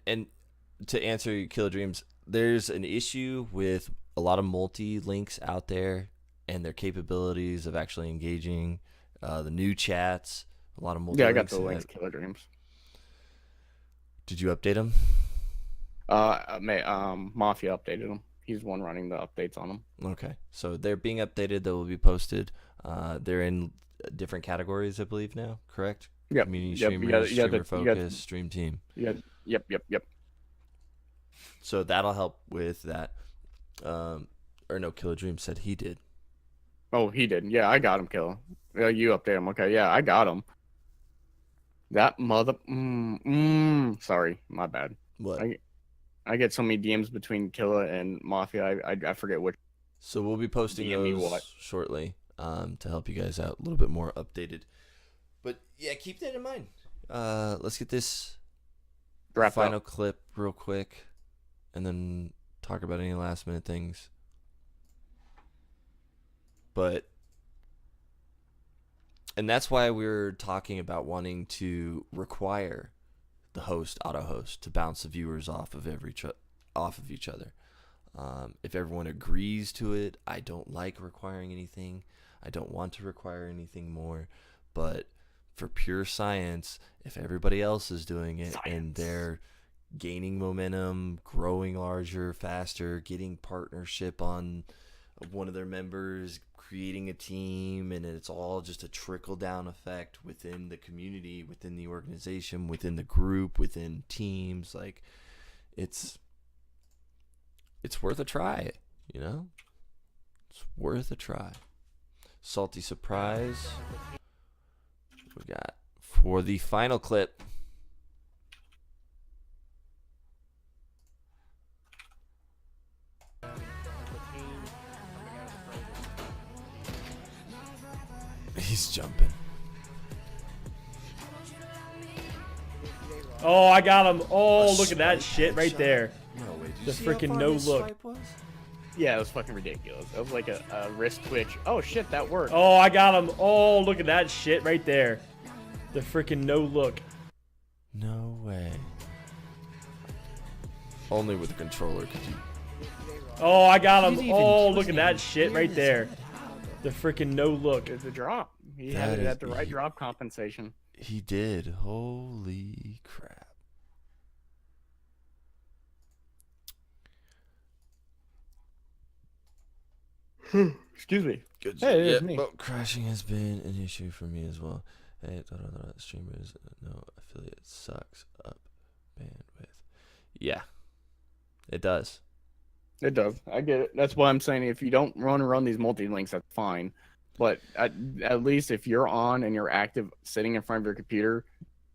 to answer your Killer Dreams, there's an issue with a lot of multi-links out there and their capabilities of actually engaging the new chats. A lot of multi-links. Yeah, I got the links, Killer Dreams. Did you update them? Mafia updated them. He's the one running the updates on them. Okay, so they're being updated. They will be posted. They're in different categories, I believe now. Correct? Yep. Community Yep. streamers, streamer You focus, got- stream team. Yep. So that'll help with that. Or no, Killer Dream said he did. Oh, he did. Yeah, I got him, Killer. Yeah, you update him. Okay, yeah, I got him. That mother. Sorry, my bad. What? I get so many DMs between Killer and Mafia. I forget which. So we'll be posting DM me those what? shortly to help you guys out a little bit more updated. But yeah, keep that in mind. Let's get this Wrap final up. clip real quick, and then talk about any last minute things. And that's why we're talking about wanting to require the host, auto host, to bounce the viewers off of each other. If everyone agrees to it, I don't like requiring anything. I don't want to require anything more. But for pure science, if everybody else is doing it and they're gaining momentum, growing larger, faster, getting partnership on one of their members, creating a team, and it's all just a trickle-down effect within the community, within the organization, within the group, within teams, like it's worth a try, you know? It's worth a try. Salty surprise. We got for the final clip. He's jumping. Oh, I got him. Oh, look at that shit right there. No way. Did you The see how freaking far no his look. swipe was? Yeah, it was fucking ridiculous. It was like a wrist twitch. Oh shit, that worked. Oh, I got him. Oh, look at that shit right there. The freaking no look. No way. Only with a controller could you. Oh, I got He him. didn't even- Oh, he look at wasn't that even shit right clear there. his head. The freaking no look. It's a drop. He That had it is- at the right drop compensation. He did. Holy crap. Excuse me. Good Hey, job. it is Yeah, me. but crashing has been an issue for me as well. Hey, streamers, no affiliate sucks up bandwidth. Yeah, it does. It does. I get it. That's why I'm saying if you don't run these multi-links, that's fine. But at least if you're on and you're active sitting in front of your computer,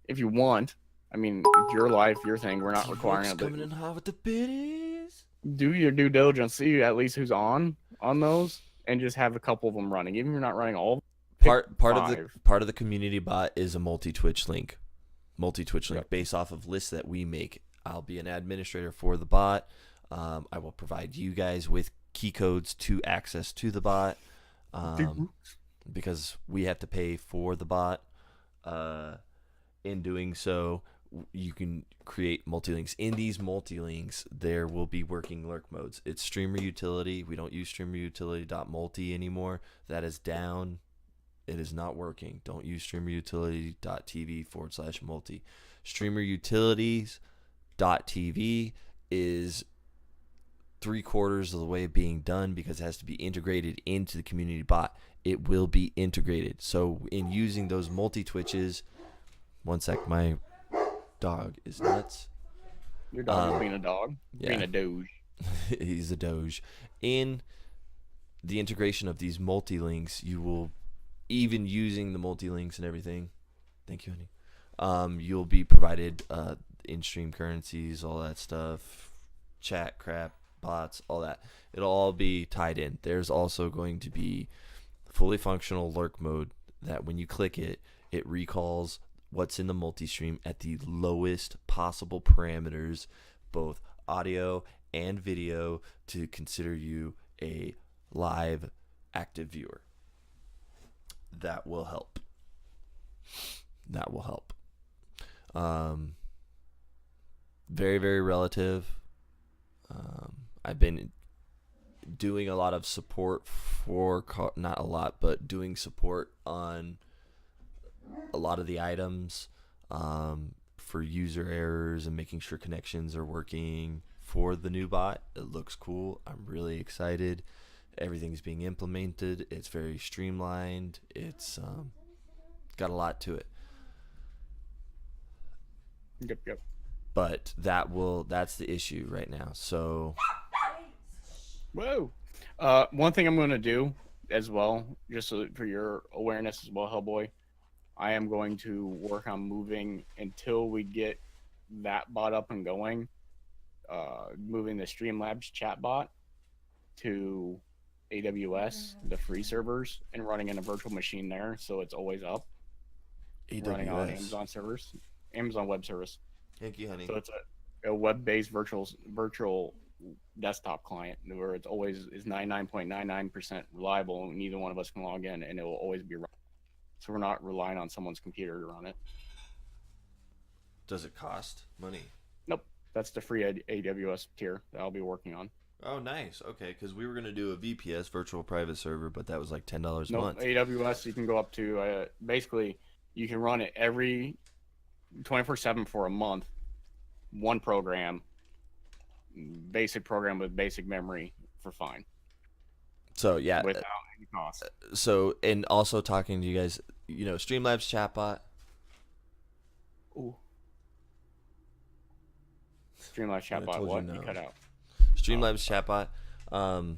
if you want, I mean, it's your life, your thing. We're not requiring it. Coming in hot with the biddies. Do your due diligence. See at least who's on those, and just have a couple of them running. Even if you're not running all. Part of five. the community bot is a multi-Twitch link. Yep. Based off of lists that we make. I'll be an administrator for the bot. I will provide you guys with key codes to access to the bot, because we have to pay for the bot. In doing so, you can create multi-links. In these multi-links, there will be working lurk modes. It's streamer utility. We don't use streamerutility.multi anymore. That is down. It is not working. Don't use streamerutility.tv/multi. Streamerutilities.tv is 3/4 of the way being done because it has to be integrated into the community bot. It will be integrated. So in using those multi-twitches, one sec, my dog is nuts. Your dog is being a dog, being yeah. a doge. He's a doge. In the integration of these multi-links, you will, even using the multi-links and everything, thank you, honey, you'll be provided in-stream currencies, all that stuff, chat, crap, bots, all that. It'll all be tied in. There's also going to be fully functional lurk mode that when you click it, it recalls what's in the multi-stream at the lowest possible parameters, both audio and video, to consider you a live active viewer. That will help. Very, very relative. I've been doing a lot of support for, not a lot, but doing support on a lot of the items for user errors and making sure connections are working for the new bot. It looks cool. I'm really excited. Everything's being implemented. It's very streamlined. It's got a lot to it. Yep. But that's the issue right now. So Whoa. One thing I'm going to do as well, just so for your awareness as well, Hellboy, I am going to work on moving until we get that bot up and going, moving the Streamlabs chat bot to AWS, the free servers, and running in a virtual machine there, so it's always up. Running on Amazon servers, Amazon Web Service. Thank you, honey. So it's a web-based virtual desktop client where it's always is 99.99% reliable, and neither one of us can log in, and it will always be running. So we're not relying on someone's computer to run it. Does it cost money? Nope, that's the free AWS tier that I'll be working on. Oh, nice. Okay, because we were going to do a VPS, virtual private server, but that was like $10 a Nope, month. AWS you can go up to, basically, you can run it every 24/7 for a month, one program, basic program with basic memory for fine. So, yeah. Without any cost. So, and also talking to you guys, Streamlabs chatbot. Ooh. Streamlabs I chatbot, told you what? no. You cut out. Streamlabs chatbot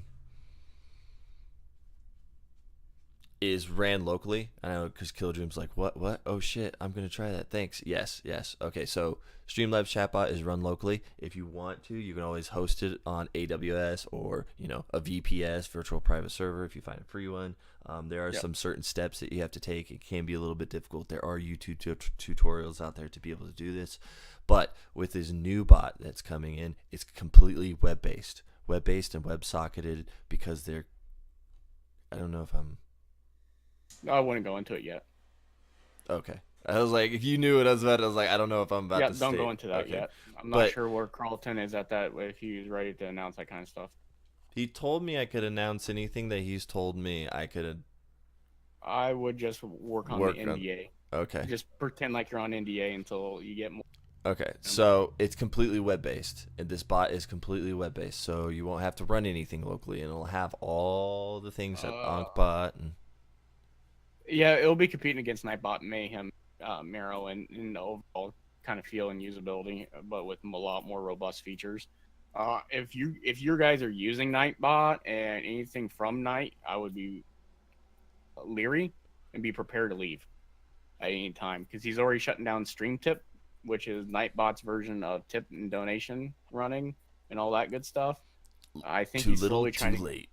is ran locally. I know because Killdream's like, what? Oh shit, I'm gonna try that. Thanks. Yes. Okay, so Streamlabs chatbot is run locally. If you want to, you can always host it on AWS or a VPS, virtual private server, if you find a free one. There are some certain steps that you have to take. It can be a little bit difficult. There are YouTube tutorials out there to be able to do this. But with this new bot that's coming in, it's completely web-based and web-socketed because they're, I don't know if I'm... I wouldn't go into it yet. Okay. I was like, if you knew what I was about, I was like, I don't know if I'm about to don't state. go into that Okay. yet. I'm not sure where Carlton is at that, if he's ready to announce that kind of stuff. He told me I could announce anything that he's told me I could. I would just work on the NDA. Okay. Just pretend like you're on NDA until you get more. Okay, so it's completely web-based, and this bot is completely web-based, so you won't have to run anything locally, and it'll have all the things that Ankbot and... Yeah, it'll be competing against Nightbot, Mayhem, Marrow, and the overall kind of feel and usability, but with a lot more robust features. If your guys are using Nightbot and anything from Night, I would be leery and be prepared to leave at any time, because he's already shutting down Stream Tip, which is Nightbot's version of tip and donation running and all that good stuff. I think Too he's little, slowly trying too late.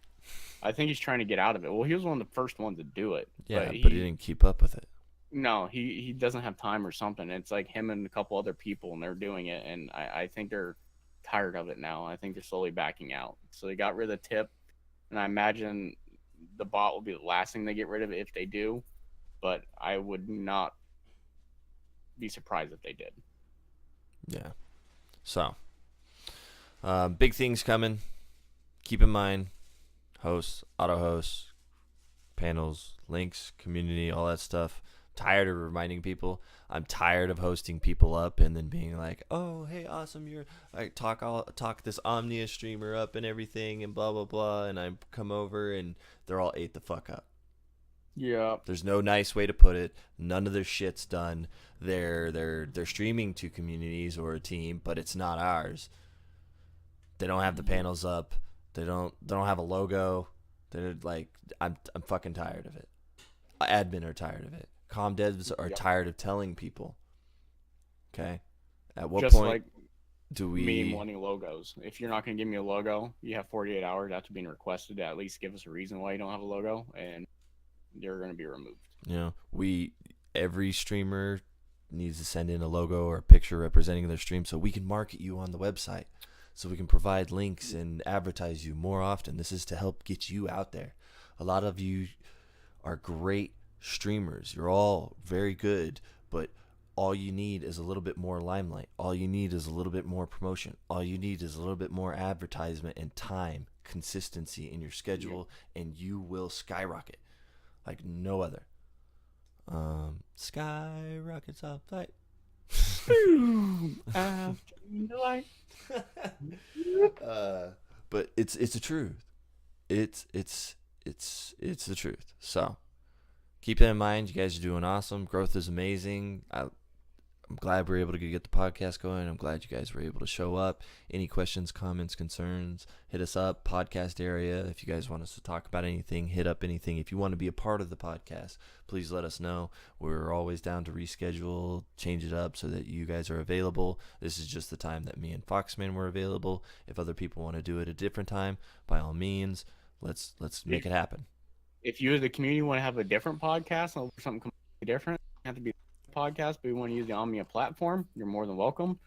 I think he's trying to get out of it. Well, he was one of the first ones to do it. Yeah, but he didn't keep up with it. No, he doesn't have time or something. It's like him and a couple other people, and they're doing it, and I think they're tired of it now. I think they're slowly backing out. So they got rid of the tip, and I imagine the bot will be the last thing they get rid of if they do, but I would not be surprised if they did. Yeah. So, big things coming. Keep in mind, hosts, auto hosts, panels, links, community, all that stuff. Tired of reminding people. I'm tired of hosting people up and then being like, "Oh, hey, awesome! I talk this Omnia streamer up and everything and blah blah blah," and I come over and they're all ate the fuck up. Yeah. There's no nice way to put it. None of their shit's done. They're streaming to communities or a team, but it's not ours. They don't have the panels up. They don't have a logo. They're like, I'm fucking tired of it. Admin are tired of it. Comm devs are tired of telling people. Okay? At what Just point like do we me wanting logos? If you're not going to give me a logo, you have 48 hours after being requested to at least give us a reason why you don't have a logo, and they're going to be removed. You know, every streamer needs to send in a logo or a picture representing their stream so we can market you on the website, so we can provide links and advertise you more often. This is to help get you out there. A lot of you are great streamers. You're all very good, but all you need is a little bit more limelight. All you need is a little bit more promotion. All you need is a little bit more advertisement and time, consistency in your schedule, and you will skyrocket like no other. Skyrockets off light. After the light. But it's the truth. It's the truth. So keep that in mind. You guys are doing awesome. Growth is amazing. I'm glad we're able to get the podcast going. I'm glad you guys were able to show up. Any questions, comments, concerns, hit us up. Podcast area. If you guys want us to talk about anything, hit up anything. If you want to be a part of the podcast, please let us know. We're always down to reschedule, change it up so that you guys are available. This is just the time that me and Foxman were available. If other people want to do it a different time, by all means, let's make it happen. If you as the community want to have a different podcast or something completely different, it doesn't have to be a podcast, but you want to use the Omnia platform, you're more than welcome.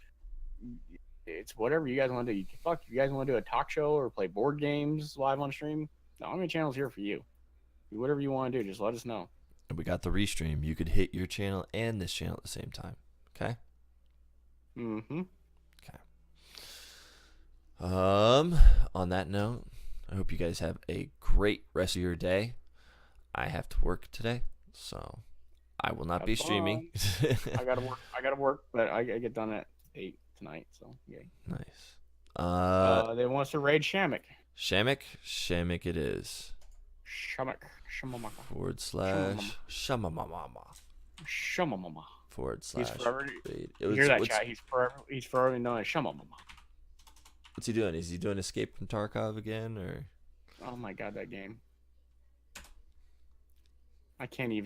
It's whatever you guys want to do. If you guys want to do a talk show or play board games live on stream, the Omnia channel's here for you. Do whatever you want to do, just let us know. And we got the restream. You could hit your channel and this channel at the same time. Okay? Mm-hmm. Okay. On that note, I hope you guys have a great rest of your day. I have to work today, so I will not be streaming. I gotta work, but I get done at 8 tonight, so yay. Nice. They want us to raid Shamek. Shamek it is. Shamek. Shamamaka. / Shamamama. Shamamama. / He's forever. raid. You hear that, chat? He's forever known as Shamamama. What's he doing? Is he doing Escape from Tarkov again, or? Oh my god, that game. I can't even